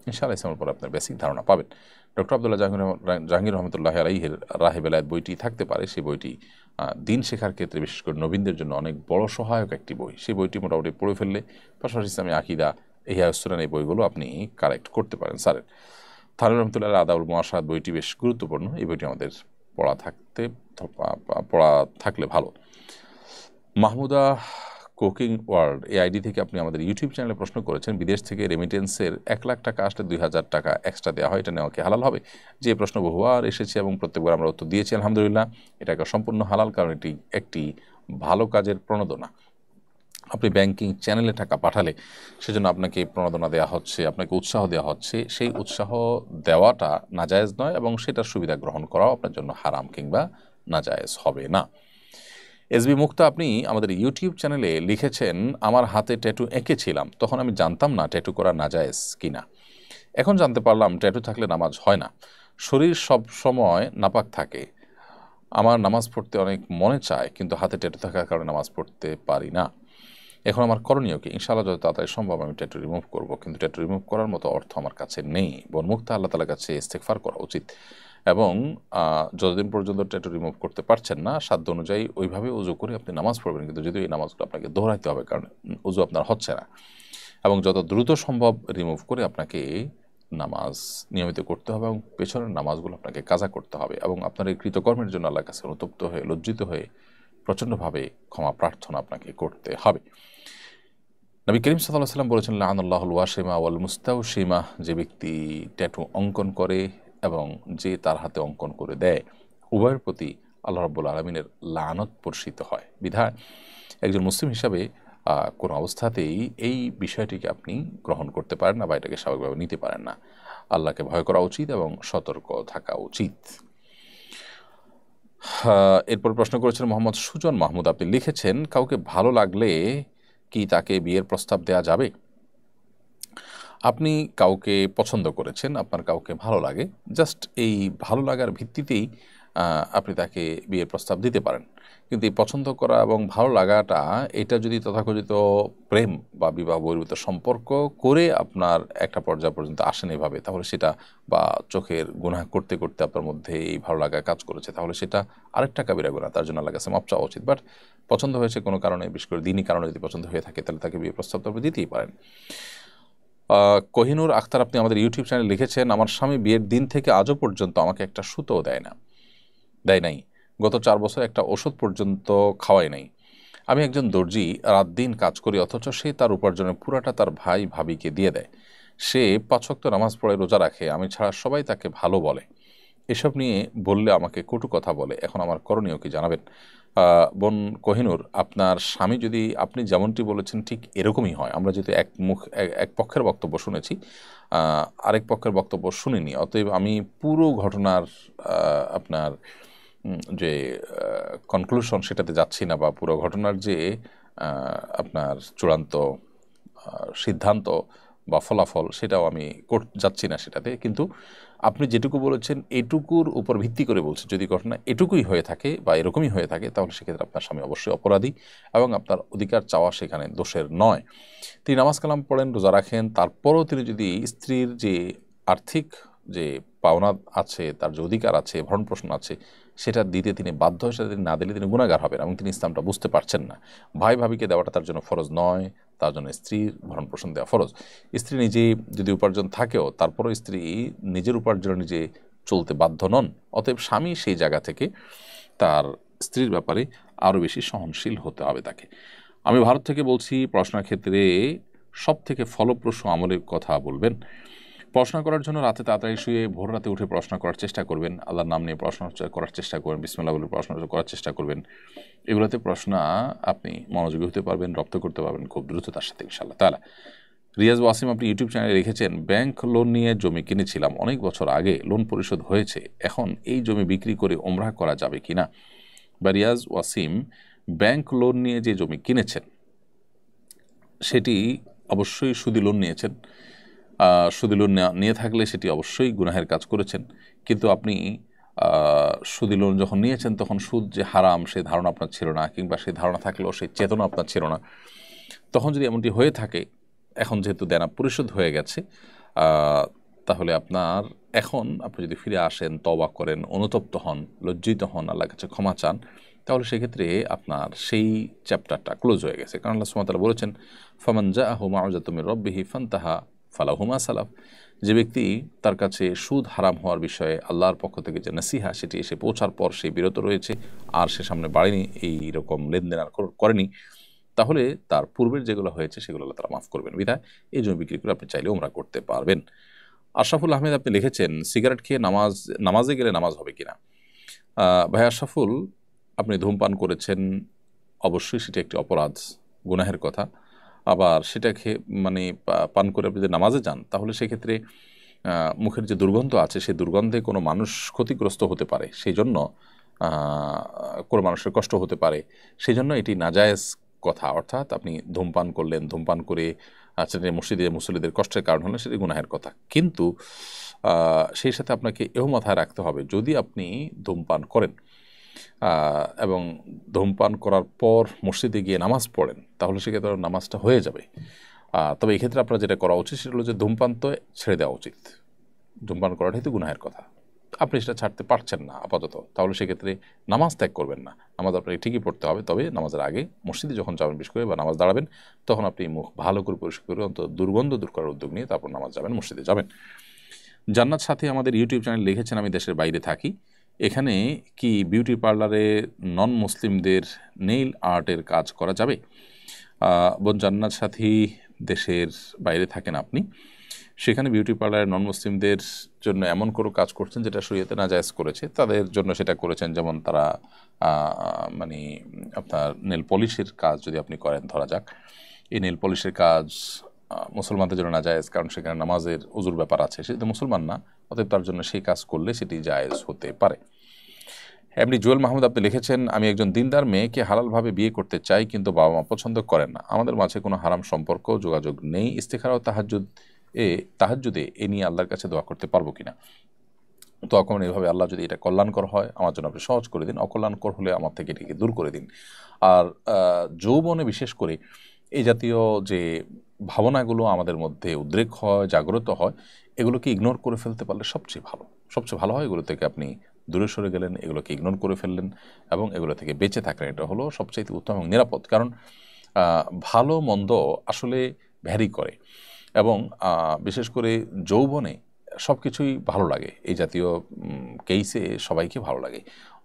ইনশাআল্লাহ ইসলামের উপর আপনার বেসিক ধারণা পাবেন। ডক্টর আব্দুল্লাহ জাহাঙ্গীর রহমতুল্লাহ আলাইহির রাহে বেলায়েত বইটি থাকতে পারে, সেই বইটি দিন শেখার ক্ষেত্রে বিশেষ করে নবীনদের জন্য অনেক বড় সহায়ক একটি বই। সেই বইটি মোটামুটি পড়ে ফেললে পাশাপাশি ইসলামী আকিদা, ইহয়া সুনান, এই বইগুলো আপনি কারেক্ট করতে পারেন। স্যারের থানুর রহমতুল্লাহ আদাউল মুআশারাত বইটি বেশ গুরুত্বপূর্ণ, এই বইটি আমাদের পড়া থাকলে ভালো। মাহমুদা কুকিং ওয়ার্ল্ড এই আইডি থেকে আপনি আমাদের ইউটিউব চ্যানেলে প্রশ্ন করেছেন, বিদেশ থেকে রেমিটেন্সের 1 লাখ টাকা আসলে 2000 টাকা এক্সট্রা দেওয়া হয়, এটা নেওয়া কি হালাল হবে? যে প্রশ্ন বহুবার এসেছে এবং প্রত্যেকবার আমরা উত্তর দিয়েছি আলহামদুলিল্লাহ, এটাকে সম্পূর্ণ হালাল, কারণ এটি একটি ভালো কাজের প্রণোদনা। আপনি ব্যাংকিং চ্যানেলে টাকা পাঠালে সেজন্য আপনাকে প্রণোদনা দেওয়া হচ্ছে, আপনাকে উৎসাহ দেওয়া হচ্ছে, সেই উৎসাহ দেওয়াটা নাজায়েজ নয় এবং সেটার সুবিধা গ্রহণ করাও আপনার জন্য হারাম কিংবা নাজায়েজ হবে না। SB মুক্তা আপনি আমাদের ইউটিউব চ্যানেলে লিখেছেন, আমার হাতে ট্যাটু এঁকেছিলাম, তখন আমি জানতাম না ট্যাটু করা নাজায়েজ কিনা, এখন জানতে পারলাম ট্যাটু থাকলে নামাজ হয় না, শরীর সব সময় নাপাক থাকে, আমার নামাজ পড়তে অনেক মনে চায় কিন্তু হাতে ট্যাটু থাকার কারণে নামাজ পড়তে পারি না, এখন আমার করণীয় কি? ইনশাআল্লাহ যত তাড়াতাড়ি সম্ভব আমি ট্যাটু রিমুভ করব, কিন্তু ট্যাটু রিমুভ করার মতো অর্থ আমার কাছে নেই। মুক্তা আল্লাহ তাআলার কাছে ইস্তেগফার করা উচিত এবং যতদিন পর্যন্ত ট্যাটু রিমুভ করতে পারছেন না, সাধ্য অনুযায়ী ওইভাবে উজু করে আপনি নামাজ পড়বেন, কিন্তু যদিও এই নামাজগুলো আপনাকে দোহরাইতে হবে কারণ উজু আপনার হচ্ছে না, এবং যত দ্রুত সম্ভব রিমুভ করে আপনাকে নামাজ নিয়মিত করতে হবে এবং পেছনের নামাজগুলো আপনাকে কাজা করতে হবে এবং আপনার এই কৃতকর্মের জন্য আল্লাহর কাছে অনুতপ্ত হয়ে লজ্জিত হয়ে প্রচণ্ডভাবে ক্ষমা প্রার্থনা আপনাকে করতে হবে। নবী করিম সাল্লাল্লাহু আলাইহি ওয়াসাল্লাম বলেছেন, লাআনাল্লাহুল ওয়াশিমা ওয়াল মুস্তাওশিমা, যে ব্যক্তি ট্যাটু অঙ্কন করে এবং যে তার হাতে অঙ্কন করে দেয়, উভয়ের প্রতি আল্লাহ রাব্বুল আলামিনের লানত বর্ষিত হয়। বিধায় একজন মুসলিম হিসাবে কোনো অবস্থাতেই এই বিষয়টিকে আপনি গ্রহণ করতে পারেন না বা এটাকে স্বাভাবিকভাবে নিতে পারেন না। আল্লাহকে ভয় করা উচিত এবং সতর্ক থাকা উচিত। এরপর প্রশ্ন করেছেন মোহাম্মদ সুজন মাহমুদ, আপনি লিখেছেন, কাউকে ভালো লাগলে কি তাকে বিয়ের প্রস্তাব দেওয়া যাবে? আপনি কাউকে পছন্দ করেছেন, আপনার কাউকে ভালো লাগে, জাস্ট এই ভালো লাগার ভিত্তিতেই আপনি তাকে বিয়ের প্রস্তাব দিতে পারেন, কিন্তু এই পছন্দ করা এবং ভালো লাগাটা এটা যদি তথাকথিত প্রেম বা বিবাহ বহির্ভূত সম্পর্ক করে আপনার একটা পর্যায় পর্যন্ত আসেন এভাবে, তাহলে সেটা বা চোখের গুনাহ করতে করতে আপনার মধ্যে এই ভালো লাগা কাজ করেছে, তাহলে সেটা আরেকটা কাবিরা গুনাহ, তার জন্য আল্লাহর কাছে মাফ চাওয়া উচিত। বাট পছন্দ হয়েছে কোনো কারণে, বিশেষ করে দিনই কারণে যদি পছন্দ হয়ে থাকে, তাহলে তাকে বিয়ে প্রস্তাব তবে দিতেই পারেন। কোহিনুর আখতার আপনি আমাদের ইউটিউব চ্যানেলে লিখেছেন, আমার স্বামী বিয়ের দিন থেকে আজও পর্যন্ত আমাকে একটা সুতোও দেয় নাই, গত 4 বছর একটা ওষুধ পর্যন্ত খাওয়াই নাই। আমি একজন দর্জি, রাত দিন কাজ করি, অথচ সে তার উপার্জনের পুরাটা তার ভাই ভাবিকে দিয়ে দেয়। সে 5 ওয়াক্ত নামাজ পড়ে, রোজা রাখে, আমি ছাড়া সবাই তাকে ভালো বলে, এসব নিয়ে বললে আমাকে কটু কথা বলে, এখন আমার করণীয় কি জানাবেন? বোন কোহিনুর, আপনার স্বামী যদি আপনি যেমনটি বলেছেন ঠিক এরকমই হয়, আমরা যেহেতু এক পক্ষের বক্তব্য শুনেছি, আরেক পক্ষের বক্তব্য শুনিনি, অতএব আমি পুরো ঘটনার আপনার যে কনক্লুশন সেটাতে যাচ্ছি না, বা পুরো ঘটনার যে আপনার চূড়ান্ত সিদ্ধান্ত বা ফলাফল সেটাও আমি যাচ্ছি না সেটাতে, কিন্তু আপনি যেটুকু বলেছেন এটুকুর উপর ভিত্তি করে বলছেন, যদি ঘটনা এটুকুই হয়ে থাকে বা এরকমই হয়ে থাকে, তাহলে সেক্ষেত্রে আপনার স্বামী অবশ্যই অপরাধী এবং আপনার অধিকার চাওয়া সেখানে দোষের নয়। তিনি নামাজ কালাম পড়েন, রোজা রাখেন, তারপরও তিনি যদি স্ত্রীর যে আর্থিক যে পাওনা আছে, তার যে অধিকার আছে, ভরণ পোষণ আছে, সেটা দিতে তিনি বাধ্য, সেটা তিনি না দিলে তিনি গুনাহগার হবেন এবং তিনি ইসলামটা বুঝতে পারছেন না। ভাই ভাবিকে দেওয়াটা তার জন্য ফরজ নয়, তার জন্য স্ত্রীর ভরণ পোষণ দেওয়া ফরজ। স্ত্রী নিজে যদি উপার্জন থাকেও, তারপরও স্ত্রী নিজের উপার্জন নিজে চলতে বাধ্য নন, অতএব স্বামী সেই জায়গা থেকে তার স্ত্রীর ব্যাপারে আরও বেশি সহনশীল হতে হবে তাকে। আমি ভারত থেকে বলছি, পড়াশোনার ক্ষেত্রে সব থেকে ফলপ্রসূ আমলের কথা বলবেন। পড়াশোনা করার জন্য রাতে তাড়াতাড়ি শুয়ে ভোর রাতে উঠে পড়াশোনা করার চেষ্টা করবেন, আল্লাহর নাম নিয়ে পড়াশোনা করার চেষ্টা করবেন, বিসমিল্লাহ বলে পড়াশোনা করার চেষ্টা করবেন। এগুলোতে পড়াশোনা আপনি মনোযোগী হতে পারবেন, রপ্ত করতে পারবেন খুব দ্রুততার সাথে ইনশাআল্লাহ তাআলা। রিয়াজ ওয়াসিম আপনি ইউটিউব চ্যানেলে লিখেছেন, ব্যাংক লোন নিয়ে জমি কিনেছিলাম, অনেক বছর আগে লোন পরিশোধ হয়েছে, এখন এই জমি বিক্রি করে ওমরাহ করা যাবে কিনা? বা রিয়াজ ওয়াসিম, ব্যাংক লোন নিয়ে যে জমি কিনেছেন সেটি অবশ্যই সুদি লোন নিয়েছেন। সুদি লোন নিয়ে থাকলে সেটি অবশ্যই গুনাহের কাজ করেছেন। কিন্তু আপনি সুদি লোন যখন নিয়েছেন তখন সুদ যে হারাম সেই ধারণা আপনার ছিল না, কিংবা সেই ধারণা থাকলেও সেই চেতনা আপনার ছিল না। তখন যদি এমনটি হয়ে থাকে, এখন যেহেতু দেনা পরিশোধ হয়ে গেছে, তাহলে আপনার এখন আপনি যদি ফিরে আসেন, তওবা করেন, অনুতপ্ত হন, লজ্জিত হন, আল্লাহর কাছে ক্ষমা চান, তাহলে সেক্ষেত্রে আপনার সেই চ্যাপ্টারটা ক্লোজ হয়ে গেছে। কারণ আল্লাহ সুবহানাহু ওয়া তাআলা বলেছেন, ফামান জাআহু মাউযাতুম মির রাব্বিহি ফান্তাহা ফালাহু মা সালাফ। যে ব্যক্তি তার কাছে সুদ হারাম হওয়ার বিষয়ে আল্লাহর পক্ষ থেকে যে নসিহা সেটি এসে পৌঁছার পর সে বিরত রয়েছে, আর সে সামনে বাড়েনি, এই রকম লেনদেন আর করেনি, তাহলে তার পূর্বের যেগুলো হয়েছে সেগুলো আল্লাহ তাআলা মাফ করবেন। বিধায় এই জমি বিক্রি করে আপনি চাইলে ওমরা করতে পারবেন। আশরাফুল আহমেদ আপনি লিখেছেন, সিগারেট খেয়ে নামাজে গেলে নামাজ হবে কিনা? ভাই আশরাফুল, আপনি ধূমপান করেছেন, অবশ্যই সেটি একটি অপরাধ, গুনাহের কথা। আবার সেটা খেয়ে পান করে আপনি যদি নামাজে যান, তাহলে সেক্ষেত্রে মুখের যে দুর্গন্ধ আছে সেই দুর্গন্ধে কোনো মানুষ ক্ষতিগ্রস্ত হতে পারে, সেই জন্য কোনো মানুষের কষ্ট হতে পারে, সেই জন্য এটি নাজায়েজ কথা। অর্থাৎ আপনি ধূমপান করলেন, ধূমপান করে মসজিদে মুসল্লিদের কষ্টের কারণ হলে সেটি গুনাহের কথা। কিন্তু সেই সাথে আপনাকে এও মাথায় রাখতে হবে, যদি আপনি ধূমপান করেন এবং ধূমপান করার পর মসজিদে গিয়ে নামাজ পড়েন, তাহলে সেক্ষেত্রে নামাজটা হয়ে যাবে। তবে এই ক্ষেত্রে আপনার যেটা করা উচিত সেটা হলো যে ধূমপান তো ছেড়ে দেওয়া উচিত। ধূমপান করাটাই তো গুনাহের কথা, আপনি সেটা ছাড়তে পারছেন না আপাতত, তাহলে সেক্ষেত্রে নামাজ ত্যাগ করবেন না। নামাজ আপনাকে ঠিকই পড়তে হবে, তবে নামাজের আগে মসজিদে যখন যাবেন বিশেষ করে বা নামাজ দাঁড়াবেন, তখন আপনি মুখ ভালো করে পরিষ্কার করে অন্তত দুর্গন্ধ দূর করার উদ্যোগ নিয়ে তারপর নামাজ যাবেন, মসজিদে যাবেন। জান্নাত সাথী আমাদের ইউটিউব চ্যানেল লিখেছেন, আমি দেশের বাইরে থাকি, এখানে কি বিউটি পার্লারে নন মুসলিমদের নেইল আর্টের কাজ করা যাবে? বোন জান্নাত সাথী, দেশের বাইরে থাকেন আপনি, সেখানে বিউটি পার্লারে নন মুসলিমদের জন্য এমন কোনো কাজ করছেন যেটা শরীয়তে নাজায়েজ করেছে, তাদের জন্য সেটা করেছেন। যেমন তারা আপনার নেল পলিশের কাজ যদি আপনি করেন, ধরা যাক এই নেল পলিশের কাজ মুসলমানদের জন্য নাজায়েজ, কারণ সেখানে নামাজের উজুর ব্যাপার আছে, সে তো মুসলমান না, অতএব তার জন্য সেই কাজ করলে সেটি জায়েজ হতে পারে। এমনি জুয়েল মাহমুদ আপনি লিখেছেন, আমি একজন দিনদার মেয়েকে হালালভাবে বিয়ে করতে চাই, কিন্তু বাবা মা পছন্দ করেন না, আমাদের মাঝে কোনো হারাম সম্পর্ক যোগাযোগ নেই, ইস্তেখারা ও তাহাজ্জুদে এ নিয়ে আল্লাহর কাছে দোয়া করতে পারবো কিনা? দোয়া করেন এভাবে, আল্লাহ যদি এটা কল্যাণকর হয় আমার জন্য আপনি সহজ করে দিন, অকল্যাণকর হলে আমার থেকে এটিকে দূর করে দিন। আর যৌবনে বিশেষ করে এই জাতীয় যে ভাবনাগুলো আমাদের মধ্যে উদ্রেক হয়, জাগ্রত হয়, এগুলোকে ইগনোর করে ফেলতে পারলে সবচেয়ে ভালো হয়। এগুলো থেকে আপনি দূরে সরে গেলেন, এগুলোকে ইগনোর করে ফেললেন এবং এগুলো থেকে বেঁচে থাকলেন, এটা হলো সবচেয়ে উত্তম এবং নিরাপদ। কারণ ভালো মন্দ আসলে ভ্যারি করে, এবং বিশেষ করে যৌবনে সব কিছুই ভালো লাগে, এই জাতীয় কেসে সবাইকে ভালো লাগে।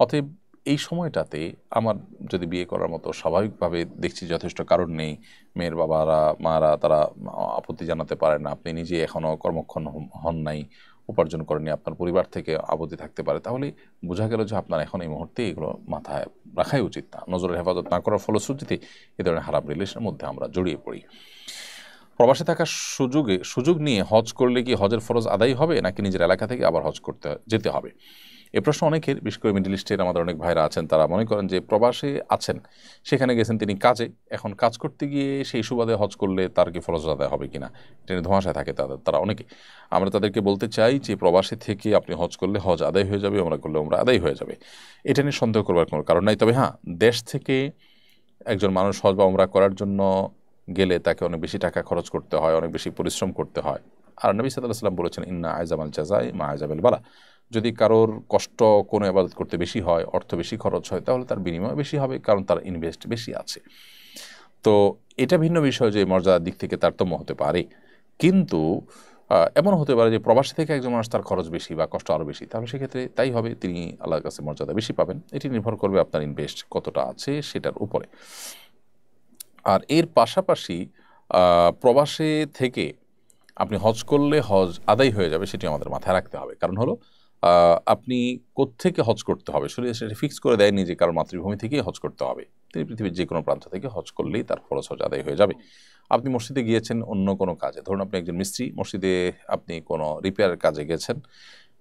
অতএব এই সময়টাতে আমার যদি বিয়ে করার মতো স্বাভাবিকভাবে দেখছি যথেষ্ট কারণ নেই, মেয়ের মারা তারা আপত্তি জানাতে পারে না, আপনি নিজে এখনও কর্মক্ষণ হন নাই, উপার্জন করেননি, আপনার পরিবার থেকে আপত্তি থাকতে পারে, তাহলে বোঝা গেল যে আপনার এখন এই মুহূর্তে এগুলো মাথায় রাখাই উচিত না। নজরের হেফাজত না করার ফলশ্রুতিতে এ ধরনের খারাপ রিলেশনের মধ্যে আমরা জড়িয়ে পড়ি। প্রবাসে থাকার সুযোগ নিয়ে হজ করলে কি হজের ফরজ আদায় হবে, নাকি নিজের এলাকা থেকে আবার হজ করতে যেতে হবে? এ প্রশ্ন অনেকের, বিশেষ করে মিডল ইস্টের আমাদের অনেক ভাইরা আছেন, তারা মনে করেন যে প্রবাসে আছেন, সেখানে গেছেন তিনি কাজে, এখন কাজ করতে গিয়ে সেই সুবাদে হজ করলে তার কি ফরজ আদায় হবে কিনা, এটা নিয়ে ধোঁয়াশায় থাকে তারা অনেকে। আমরা তাদেরকে বলতে চাই যে প্রবাসে থেকে আপনি হজ করলে হজ আদায় হয়ে যাবে, ওমরা করলে ওমরা আদায় হয়ে যাবে, এটা নিয়ে সন্দেহ করবার কোনো কারণ নাই। তবে হ্যাঁ, দেশ থেকে একজন মানুষ হজ বা ওমরা করার জন্য গেলে তাকে অনেক বেশি টাকা খরচ করতে হয়, অনেক বেশি পরিশ্রম করতে হয়। আর নবী সাল্লাল্লাহু আলাইহি ওয়াসাল্লাম বলেছেন, ইন্না আইজামাল জাযাই মা আইজাবিল বালা, যদি কারোর কষ্ট কোনো ইবাদত করতে বেশি হয়, অর্থ বেশি খরচ হয়, তাহলে তার বিনিময় বেশি হবে, কারণ তার ইনভেস্ট বেশি আছে। তো এটা ভিন্ন বিষয় যে মর্যাদার দিক থেকে তারতম্য হতে পারে, কিন্তু এমন হতে পারে যে প্রবাসী থেকে একজন মানুষ তার খরচ বেশি বা কষ্ট আরও বেশি, তাহলে সেক্ষেত্রে তাই হবে, তিনি আল্লাহর কাছে মর্যাদা বেশি পাবেন। এটি নির্ভর করবে আপনার ইনভেস্ট কতটা আছে সেটার উপরে। আর এর পাশাপাশি প্রবাসে থেকে আপনি হজ করলে হজ আদায় হয়ে যাবে সেটি আমাদের মাথায় রাখতে হবে। কারণ হলো আপনি কোত্থেকে হজ করতে হবে শরীরে সেটা ফিক্স করে দেয়নি যে কারণ মাতৃভূমি থেকেই হজ করতে হবে। তিনি পৃথিবীর যে কোনো প্রান্ত থেকে হজ করলেই তার ফরজ হজ আদায় হয়ে যাবে। আপনি মসজিদে গিয়েছেন অন্য কোনো কাজে, ধরুন আপনি একজন মিস্ত্রি, মসজিদে আপনি কোনো রিপেয়ারের কাজে গেছেন,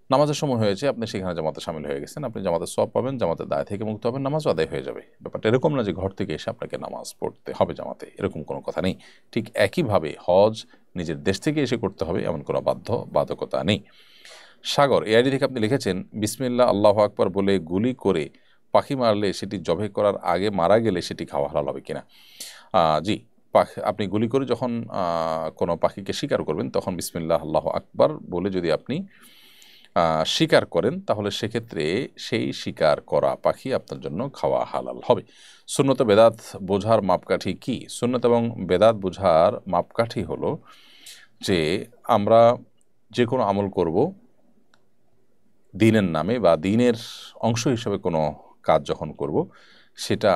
নামাজের সময় হয়েছে, আপনি সেখানে জামাতে সামিল হয়ে গেছেন, আপনি জামাতের সওয়াব পাবেন, জামাতের দায় থেকে মুক্ত হবেন, নামাজও আদায় হয়ে যাবে। ব্যাপারটা এরকম না যে ঘর থেকে এসে আপনাকে নামাজ পড়তে হবে জামাতে, এরকম কোনো কথা নেই। ঠিক একইভাবে হজ নিজের দেশ থেকে এসে করতে হবে এমন কোনো বাধ্যকতা নেই। সাগর এআইডি থেকে আপনি লিখেছেন, বিসমিল্লাহ আল্লাহু আকবার বলে গুলি করে পাখি মারলে সেটি জবাই করার আগে মারা গেলে সেটি খাওয়া হালাল হবে কিনা? জি, আপনি গুলি করে যখন কোনো পাখিকে শিকার করবেন তখন বিসমিল্লাহ আল্লাহু আকবার বলে যদি আপনি শিকার করেন তাহলে সেক্ষেত্রে সেই শিকার করা পাখি আপনার জন্য খাওয়া হালাল হবে। সুন্নত বেদাত বোঝার মাপকাঠি কি? সুন্নত এবং বেদাত বোঝার মাপকাঠি হলো যে আমরা যে কোনো আমল করব দ্বীনের নামে বা দ্বীনের অংশ হিসেবে কোনো কাজ যখন করব, সেটা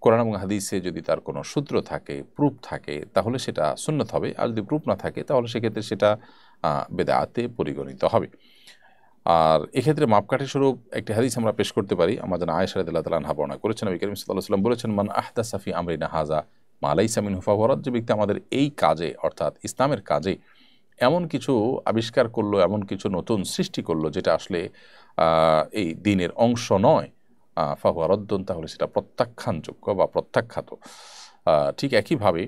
কোরআন এবং হাদিসে যদি তার কোনো সূত্র থাকে, প্রুফ থাকে, তাহলে সেটা সুন্নত হবে। আর যদি প্রুফ না থাকে তাহলে সেক্ষেত্রে সেটা বেদাতে পরিগণিত হবে। আর এক্ষেত্রে মাপকাঠি স্বরূপ একটি হাদিস আমরা পেশ করতে পারি। আমাদের আয়েশা রাদিয়াল্লাহু তাআলা আনহা বর্ণনা করেছেন, নবী করিম সাল্লাল্লাহু আলাইহি ওয়াসাল্লাম বলেছেন, মান আহদাসা ফি আমরিনা হাযা মা লাইসা মিনহু ফাহুয়া রাদ। যে ব্যক্তি আমাদের এই কাজে অর্থাৎ ইসলামের কাজে এমন কিছু আবিষ্কার করলো, এমন কিছু নতুন সৃষ্টি করলো যেটা আসলে এই দ্বীনের অংশ নয়, ফাহুয়া রদ্দুন, তাহলে সেটা প্রত্যাখ্যানযোগ্য বা প্রত্যাখ্যাত। ঠিক একইভাবে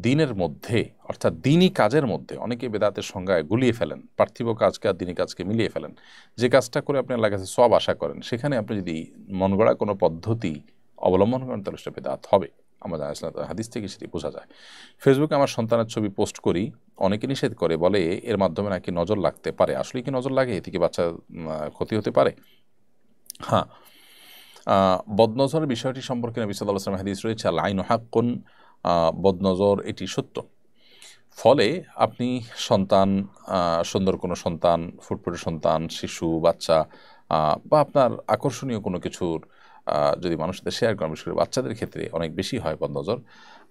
দ্বীনের মধ্যে অর্থাৎ দ্বীনি কাজের মধ্যে অনেকে বেদাতের সংজ্ঞায় গুলিয়ে ফেলেন, পার্থিব কাজকে আর দ্বীনি কাজকে মিলিয়ে ফেলেন। যে কাজটা করে আপনি আল্লাহর কাছে সওয়াব আশা করেন, সেখানে আপনি যদি মন গড়া কোনো পদ্ধতি অবলম্বন করেন তাহলে সেটা বেদাত হবে। আমাদের হাদিস থেকে সেটি বোঝা যায়। ফেসবুকে আমার সন্তানের ছবি পোস্ট করি, অনেকে নিষেধ করে, বলে এর মাধ্যমে নাকি নজর লাগতে পারে। আসলে কি নজর লাগে? এতে কি বাচ্চার ক্ষতি হতে পারে? হ্যাঁ, বদনজরের বিষয়টি সম্পর্কে নবী সাল্লাল্লাহু আলাইহি ওয়াসাল্লাম হাদিস রয়েছে, আল আইনু হাক্কুন, বদনজর এটি সত্য। ফলে আপনি সন্তান, সুন্দর কোনো সন্তান, ফুটফুটে সন্তান, শিশু, বাচ্চা বা আপনার আকর্ষণীয় কোনো কিছুর যদি মানুষের সাথে শেয়ার করেন, বিশেষ করে বাচ্চাদের ক্ষেত্রে অনেক বেশি হয় বদনজর।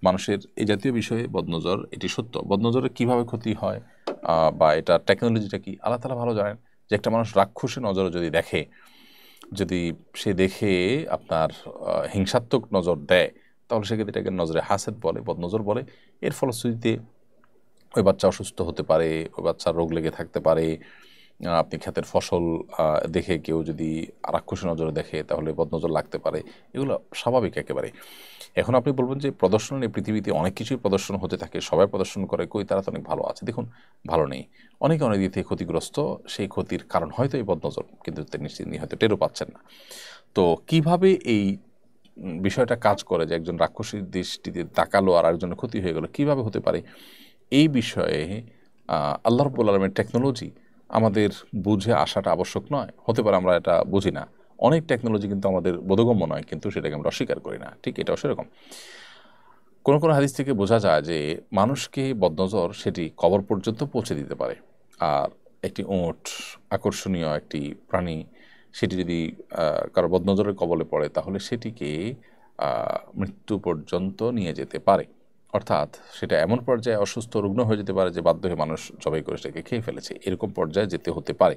মানুষের এই জাতীয় বিষয়ে বদনজর এটি সত্য। বদনজরের কীভাবে ক্ষতি হয় বা এটা টেকনোলজিটা কি, আল্লাহ তাআলা ভালো জানেন। যে একটা মানুষ রাক্ষসী নজরে যদি দেখে, যদি সে দেখে আপনার হিংসাত্মক নজর দেয়, তাহলে সেক্ষেত্রে এটাকে নজরে হাসেদ বলে, বদনজর বলে। এর ফলশ্রুতিতে ওই বাচ্চা অসুস্থ হতে পারে, ওই বাচ্চার রোগ লেগে থাকতে পারে। আপনি ক্ষেতের ফসল দেখে কেউ যদি রাক্ষসী নজরে দেখে তাহলে বদনজর লাগতে পারে। এগুলো স্বাভাবিক একেবারে। এখন আপনি বলবেন যে প্রদর্শনের পৃথিবীতে অনেক কিছুই প্রদর্শন হতে থাকে, সবাই প্রদর্শন করে, কই তারা তো অনেক ভালো আছে। দেখুন, ভালো নেই, অনেকে অনেক দিক থেকে ক্ষতিগ্রস্ত। সেই ক্ষতির কারণ হয়তো এই বদনজর, কিন্তু তিনি হয়তো টেরও পাচ্ছেন না। তো কিভাবে এই বিষয়টা কাজ করে যে একজন রাক্ষসীর দৃষ্টিতে তাকালো আর আরেকজনের ক্ষতি হয়ে গেল, কিভাবে হতে পারে, এই বিষয়ে আল্লাহ রাব্বুল আলামিনের টেকনোলজি আমাদের বুঝে আসাটা আবশ্যক নয়। হতে পারে আমরা এটা বুঝি না, অনেক টেকনোলজি কিন্তু আমাদের বোধগম্য নয়, কিন্তু সেটাকে আমরা অস্বীকার করি না। ঠিক এটাও সেরকম। কোনো কোনো হাদিস থেকে বোঝা যায় যে মানুষকে বদনজর সেটি কবর পর্যন্ত পৌঁছে দিতে পারে। আর একটি ওঁট, আকর্ষণীয় একটি প্রাণী, সেটি যদি কারো বদনজরের কবলে পড়ে তাহলে সেটিকে মৃত্যু পর্যন্ত নিয়ে যেতে পারে। অর্থাৎ সেটা এমন পর্যায়ে অসুস্থ, রুগ্ন হয়ে যেতে পারে যে বাধ্য হয়ে মানুষ জবাই করে সেটাকে খেয়ে ফেলেছে, এরকম পর্যায়ে যেতে হতে পারে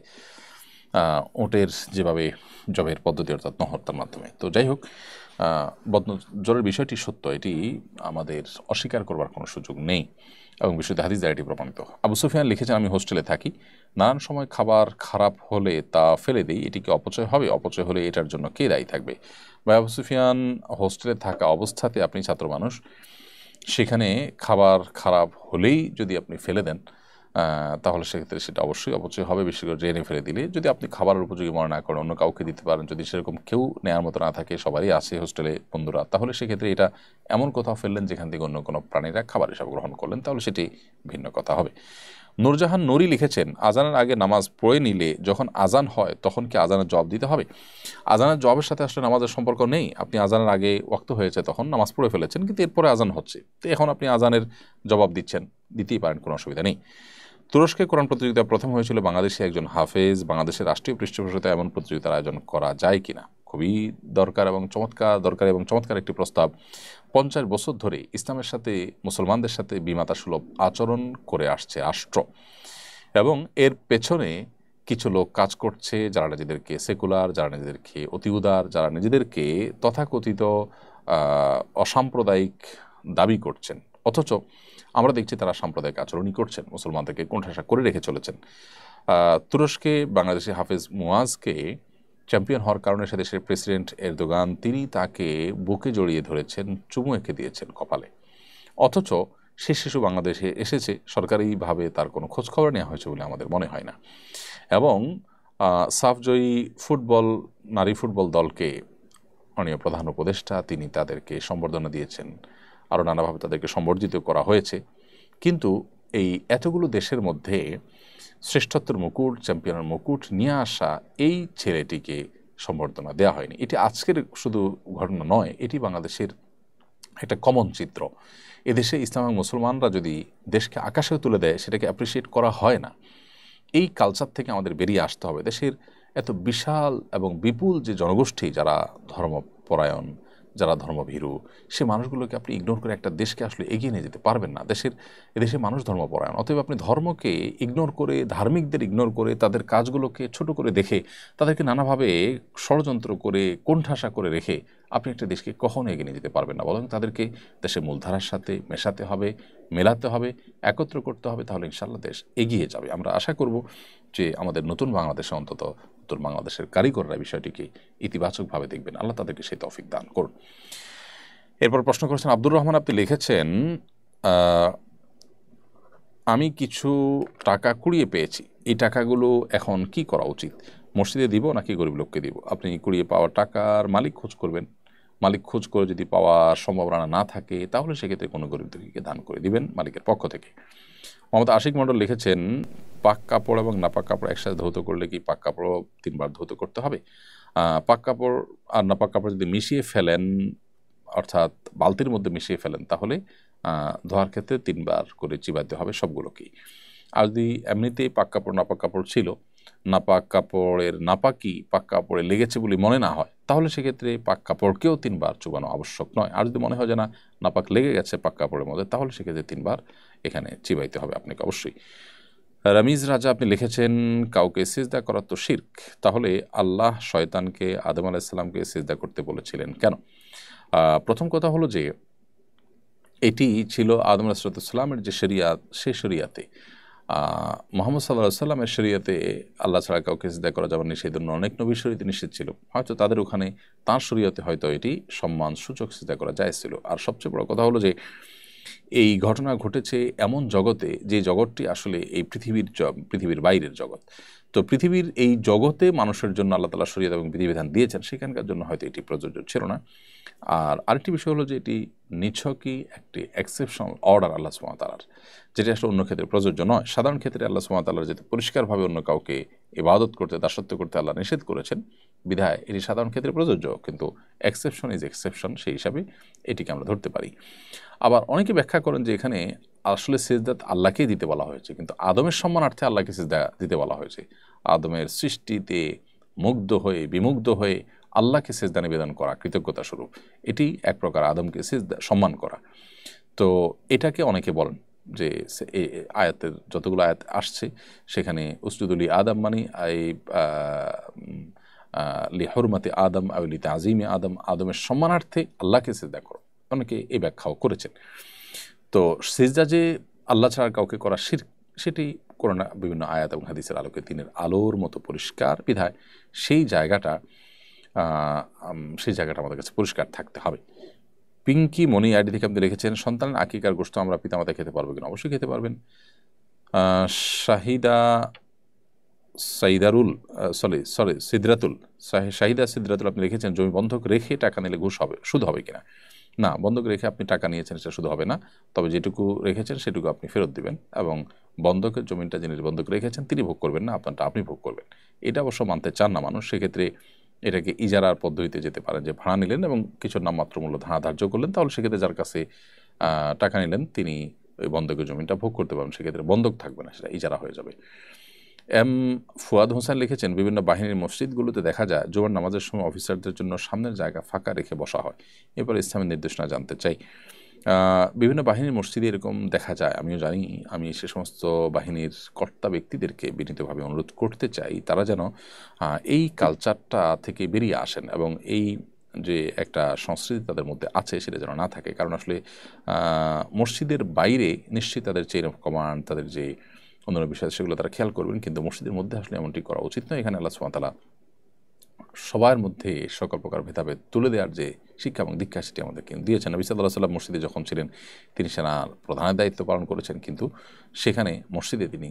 ওটের যেভাবে জবাইয়ের পদ্ধতি, অর্থাৎ নহত্যার মাধ্যমে। তো যাই হোক, বদনজরের বিষয়টি সত্য, এটি আমাদের অস্বীকার করবার কোনো সুযোগ নেই এবং বিশুদ্ধ হাদিস দ্বারা এটি প্রমাণিত। আবু সুফিয়ান লিখেছেন, আমি হোস্টেলে থাকি, নানান সময় খাবার খারাপ হলে তা ফেলে দিই, এটি কি অপচয় হবে? অপচয় হলে এটার জন্য কে দায়ী থাকবে? ভাই আবু সুফিয়ান, হোস্টেলে থাকা অবস্থাতে আপনি ছাত্র মানুষ, সেখানে খাবার খারাপ হলেই যদি আপনি ফেলে দেন তাহলে সেক্ষেত্রে সেটা অবশ্যই অপচয় হবে, বিশেষ করে ড্রেনে ফেলে দিলে। যদি আপনি খাবারের উপযোগী মনে না করেন, অন্য কাউকে দিতে পারেন, যদি সেরকম কেউ নেওয়ার মতো না থাকে, সবারই আছে হোস্টেলে বন্ধুরা, তাহলে সেক্ষেত্রে এটা এমন কোথাও ফেললেন যেখান থেকে অন্য কোনো প্রাণীরা খাবার হিসাবে গ্রহণ করলেন, তাহলে সেটি ভিন্ন কথা হবে। নূরজাহান নুরি লিখেছেন, আজানের আগে নামাজ পড়ে নিলে যখন আজান হয় তখন কি আজানের জবাব দিতে হবে? আজানের জবাবের সাথে আসলে নামাজের সম্পর্ক নেই। আপনি আজানের আগে ওয়াক্ত হয়েছে তখন নামাজ পড়ে ফেলেছেন, কিন্তু এরপরে আজান হচ্ছে, তো এখন আপনি আজানের জবাব দিচ্ছেন, দিতেই পারেন, কোনো অসুবিধা নেই। তুরস্কে কোরআন প্রতিযোগিতা প্রথম হয়েছিল বাংলাদেশি একজন হাফেজ। বাংলাদেশের রাষ্ট্রীয় পৃষ্ঠপোষকতায় এমন প্রতিযোগিতার আয়োজন করা যায় কিনা? খুবই দরকার এবং চমৎকার একটি প্রস্তাব। 50 বছর ধরে ইসলামের সাথে মুসলমানদের সাথে বিমাতা সুলভ আচরণ করে আসছে রাষ্ট্র, এবং এর পেছনে কিছু লোক কাজ করছে যারা নিজেদেরকে সেকুলার, যারা নিজেদেরকে অতি উদার, যারা নিজেদেরকে তথাকথিত অসাম্প্রদায়িক দাবি করছেন, অথচ আমরা দেখছি তারা সাম্প্রদায়িক আচরণই করছেন, মুসলমানদেরকে কোণঠাসা করে রেখে চলেছেন। তুরস্কে বাংলাদেশি হাফেজ মুয়াজকে চ্যাম্পিয়ন হওয়ার কারণে সে দেশের প্রেসিডেন্ট এরদোগান তিনি তাকে বুকে জড়িয়ে ধরেছেন, চুমু এঁকে দিয়েছেন কপালে, অথচ সে শিশু বাংলাদেশে এসেছে, সরকারিভাবে তার কোনো খোঁজখবর নেওয়া হয়েছে বলে আমাদের মনে হয় না। এবং সাফজয়ী নারী ফুটবল দলকে মাননীয় প্রধান উপদেষ্টা তিনি তাদেরকে সম্বর্ধনা দিয়েছেন, আরও নানাভাবে তাদেরকে সম্বর্ধিত করা হয়েছে। কিন্তু এই এতগুলো দেশের মধ্যে শ্রেষ্ঠত্বের মুকুট, চ্যাম্পিয়নের মুকুট নিয়ে আসা এই ছেলেটিকে সম্বর্ধনা দেওয়া হয়নি। এটি আজকের শুধু ঘটনা নয়, এটি বাংলাদেশের একটা কমন চিত্র। এদেশে ইসলাম এবং মুসলমানরা যদি দেশকে আকাশেও তুলে দেয় সেটাকে অ্যাপ্রিসিয়েট করা হয় না। এই কালচার থেকে আমাদের বেরিয়ে আসতে হবে। দেশের এত বিশাল এবং বিপুল যে জনগোষ্ঠী যারা ধর্মপরায়ণ, যারা ধর্মভীরু, সে মানুষগুলোকে আপনি ইগনোর করে একটা দেশকে আসলে এগিয়ে নিয়ে যেতে পারবেন না। এদেশে মানুষ ধর্মপরায়ণ, অতএব আপনি ধর্মকে ইগনোর করে, ধার্মিকদের ইগনোর করে, তাদের কাজগুলোকে ছোট করে দেখে, তাদেরকে নানাভাবে ষড়যন্ত্র করে, কোণঠাসা করে রেখে আপনি একটা দেশকে কখনো এগিয়ে নিয়ে যেতে পারবেন না। বরং তাদেরকে দেশের মূলধারার সাথে মেশাতে হবে, মেলাতে হবে, একত্র করতে হবে, তাহলে ইনশাআল্লাহ দেশ এগিয়ে যাবে। আমরা আশা করব যে আমাদের নতুন বাংলাদেশে অন্তত নতুন বাংলাদেশের কারিগররা বিষয়টিকে ইতিবাচকভাবে দেখবেন। আল্লাহ তাদেরকে সেই তৌফিক দান করুন। এরপর প্রশ্ন করেছেন আব্দুর রহমান, আপনি লিখেছেন আমি কিছু টাকা কুড়িয়ে পেয়েছি, এই টাকাগুলো এখন কি করা উচিত? মসজিদে দিব নাকি গরিব লোককে দিব? আপনি কুড়িয়ে পাওয়া টাকার মালিক খোঁজ করবেন। মালিক খোঁজ করে যদি পাওয়ার সম্ভাবনা না থাকে তাহলে সেক্ষেত্রে কোনো গরিব দুঃখীকে দান করে দিবেন মালিকের পক্ষ থেকে। মোহাম্মদ আশিক মণ্ডল লিখেছেন পাক কাপড় এবং নাপাক কাপড় একসাথে ধৌত করলে কি পাক কাপড়ও 3 বার ধৌত করতে হবে? পাক কাপড় আর নাপাক কাপড় যদি মিশিয়ে ফেলেন, অর্থাৎ বালতির মধ্যে মিশিয়ে ফেলেন, তাহলে ধোয়ার ক্ষেত্রে 3 বার করে চিবাতে হবে সবগুলোকেই। আর যদি এমনিতেই পাক কাপড় নাপাক কাপড় ছিল, নাপাক কাপড়ের নাপাকি পাক কাপড়ে লেগেছে বলে মনে না হয়, তাহলে সেক্ষেত্রে পাক কাপড়কেও 3 বার চুবানো আবশ্যক নয়। আর যদি মনে হয় যে না নাপাক লেগে গেছে পাক কাপড়ের মধ্যে, তাহলে সেক্ষেত্রে 3 বার এখানে চিবাইতে হবে আপনাকে অবশ্যই। রামিজ রাজা, আপনি লিখেছেন কাউকে সিজদা করা তো শিরক, তাহলে আল্লাহ শয়তানকে আদম আলাইহিস সালামকে সিজদা করতে বলেছিলেন কেন? প্রথম কথা হলো যে এটি ছিল আদম আলাইহিস সালামের যে শরিয়াত, সেই শরিয়াতে মুহাম্মদ সাল্লাল্লাহু আলাইহি সাল্লামের শরিয়াতে আল্লাহ ছাড়া কাউকে সিজদা করা যাবে নিষেধ, অনেক নবীর শরীয়তে নিষেধ ছিল। হয়তো তাদের ওখানে তাঁর শরিয়তে হয়তো এটি সম্মান সূচক সিজদা করা জায়েজ ছিল। আর সবচেয়ে বড় কথা হলো যে এই ঘটনা ঘটেছে এমন জগতে, যে জগৎটি আসলে এই পৃথিবীর বাইরের জগৎ। তো পৃথিবীর এই জগতে মানুষের জন্য আল্লাহ তাআলা শরিয়ত এবং বিধিবিধান দিয়েছেন, সেখানকার জন্য হয়তো এটি প্রযোজ্য ছিল না। আর আরেকটি বিষয় হলো যে এটি নিছকই একটি এক্সেপশনাল অর্ডার আল্লাহ সুবহানাহু ওয়া তাআলার, যেটা আসলে অন্য ক্ষেত্রে প্রযোজ্য নয়। সাধারণ ক্ষেত্রে আল্লাহ সুবহানাহু ওয়া তাআলা যেহেতু পরিষ্কারভাবে অন্য কাউকে ইবাদত করতে, দাসত্ব করতে আল্লাহ নিষেধ করেছেন, বিধায় এটি সাধারণ ক্ষেত্রে প্রযোজ্য, কিন্তু এক্সেপশন ইজ এক্সেপশন, সেই হিসাবে এটিকে আমরা ধরতে পারি। আবার অনেকে ব্যাখ্যা করেন যে এখানে আসলে সিজদা আল্লাহকেই দিতে বলা হয়েছে, কিন্তু আদমের সম্মানার্থে আল্লাহকে সিজদা দিতে বলা হয়েছে। আদমের সৃষ্টিতে বিমুগ্ধ হয়ে আল্লাহকে সিজদা নিবেদন করা কৃতজ্ঞতা স্বরূপ, এটি এক প্রকার আদমকে সিজদা সম্মান করা। তো এটাকে অনেকে বলেন যে আয়াতের যতগুলো আয়াত আসছে সেখানে উসজুদুলি আদম মানে এই লি হুরমাতি আদম আও লি তাযীমি আদম, আদমের সম্মানার্থে আল্লাহকে সিজদা করো, অনেকে এই ব্যাখ্যাও করেছেন। তো সিজদা যে আল্লাহ ছাড়া কাউকে করা শিরক, সেটি কোরআন বিভিন্ন আয়াত এবং হাদিসের আলোকে দিনের আলোর মতো পরিষ্কার, বিধায় সেই জায়গাটা আমাদের কাছে পরিষ্কার থাকতে হবে। পিঙ্কি মনি আইডি থেকে আপনি লিখেছেন সন্তানের আকিকার গোশত আমরা পিতামাতা খেতে পারবো কিনা? অবশ্যই খেতে পারবেন। শাহিদা সিদ্রাতুল আপনি লিখেছেন জমি বন্ধক রেখে টাকা নিলে সুদ হবে কিনা? না, বন্ধক রেখে আপনি টাকা নিয়েছেন সেটা শুধু হবে না, তবে যেটুকু রেখেছেন সেটুকু আপনি ফেরত দিবেন, এবং বন্ধকের জমিটা যিনি বন্ধক রেখেছেন তিনি ভোগ করবেন না, আপনারটা আপনি ভোগ করবেন। এটা অবশ্য মানতে চান না মানুষ, সেক্ষেত্রে এটাকে ইজারার পদ্ধতিতে যেতে পারেন, যে ভাড়া নিলেন এবং কিছু নামমাত্র মূল্য ধার্য করলেন, তাহলে সেক্ষেত্রে যার কাছে টাকা নিলেন তিনি ওই বন্ধকের জমিটা ভোগ করতে পারবেন, সেক্ষেত্রে বন্ধক থাকবে না, সেটা ইজারা হয়ে যাবে। এম ফুয়াদ হোসেন লিখেছেন, বিভিন্ন বাহিনীর মসজিদগুলোতে দেখা যায় জুমার নামাজের সময় অফিসারদের জন্য সামনের জায়গা ফাঁকা রেখে বসা হয়, এরপর ইসলামের নির্দেশনা জানতে চাই। বিভিন্ন বাহিনীর মসজিদে এরকম দেখা যায়, আমিও জানি। আমি সে সমস্ত বাহিনীর কর্তা ব্যক্তিদেরকে বিনীতভাবে অনুরোধ করতে চাই তারা যেন এই কালচারটা থেকে বেরিয়ে আসেন এবং এই যে একটা সংস্কৃতি তাদের মধ্যে আছে সেটা যেন না থাকে। কারণ আসলে মসজিদের বাইরে নিশ্চয়ই তাদের চেইন অফ কমান্ড, তাদের যে অন্যান্য বিষয় সেগুলো তারা খেয়াল করবেন, কিন্তু মসজিদের মধ্যে আসলে এমনটি করা উচিত নয়। এখানে আল্লাহ সুবহানাহু ওয়া তাআলা সবার মধ্যে সকল প্রকার ভেদাভেদ তুলে দেওয়ার যে শিক্ষা এবং দীক্ষা সেটি আমাদেরকে দিয়েছেন। নবী সাল্লাল্লাহু আলাইহি ওয়াসাল্লাম মসজিদে যখন ছিলেন তিনি সেনার প্রধানের দায়িত্ব পালন করেছেন, কিন্তু সেখানে মসজিদে তিনি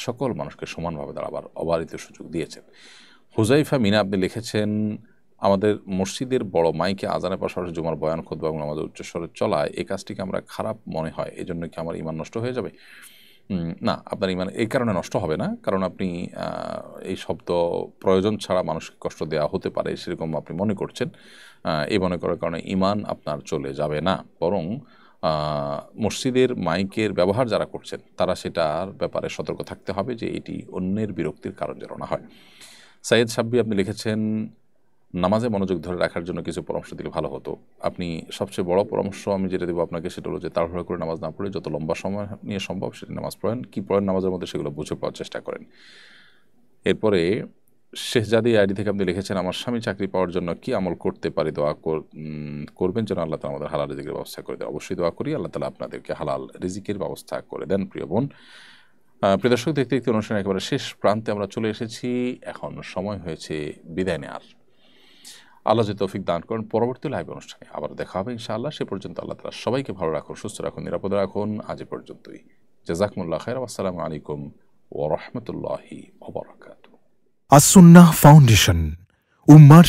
সকল মানুষকে সমানভাবে দাঁড়াবার অবারিত সুযোগ দিয়েছেন। হুজাইফা মিনা আপনি লিখেছেন, আমাদের মসজিদের বড় মাইকে আজানের পাশাপাশি জুমার বয়ান খুতবা এবং আমাদের উচ্চস্বরে চলায় এই কাজটিকে আমরা খারাপ মনে হয়, এই জন্য কি আমার ঈমান নষ্ট হয়ে যাবে? না, আপনার ঈমান এই কারণে নষ্ট হবে না, কারণ আপনি এই শব্দ প্রয়োজন ছাড়া মানুষকে কষ্ট দেওয়া হতে পারে সেরকম আপনি মনে করছেন। এই মনে করার কারণে ঈমান আপনার চলে যাবে না, বরং মসজিদের মাইকের ব্যবহার যারা করছেন তারা সেটার ব্যাপারে সতর্ক থাকতে হবে যে এটি অন্যের বিরক্তির কারণ যেন না হয়। সাইয়েদ সাব্বি আপনি লিখেছেন, নামাজে মনোযোগ ধরে রাখার জন্য কিছু পরামর্শ দিলে ভালো হতো। আপনি সবচেয়ে বড় পরামর্শ আমি যেটা দেবো আপনাকে সেটা হলো যে তাড়াহুড়ো করে নামাজ না পড়ে যত লম্বা সময় নিয়ে সম্ভব সেটা নামাজ পড়েন, কী পড়েন নামাজের মধ্যে সেগুলো বুঝে পাওয়ার চেষ্টা করেন। এরপরে শেহজাদি আইডি থেকে আপনি লিখেছেন, আমার স্বামী চাকরি পাওয়ার জন্য কি আমল করতে পারি, দোয়া করবেন যেন আল্লাহ তাআলা আমাদের হালাল রিজিকের ব্যবস্থা করে দেয়। অবশ্যই দোয়া করি আল্লাহ তাআলা আপনাদেরকে হালাল রিজিকের ব্যবস্থা করে দেন। প্রিয় বোন, প্রিয় দর্শক, দেখতে দেখতে অনুষ্ঠানের একেবারে শেষ প্রান্তে আমরা চলে এসেছি। এখন সময় হয়েছে বিদায় নেওয়ার। আল্লাহ যদি তৌফিক দান করেন পরবর্তী লাইভ অনুষ্ঠানে আবার দেখা হবে ইনশাআল্লাহ। সে পর্যন্ত আল্লাহ তাআলা সবাইকে ভালো রাখুন, সুস্থ রাখুন, নিরাপদে রাখুন। আজ এ পর্যন্তই। জাযাকুমুল্লাহ খাইর। আসসালামু আলাইকুম ওয়া রাহমাতুল্লাহি ওয়া বারাকাতুহু। আস-সুন্নাহ ফাউন্ডেশন, উম্মার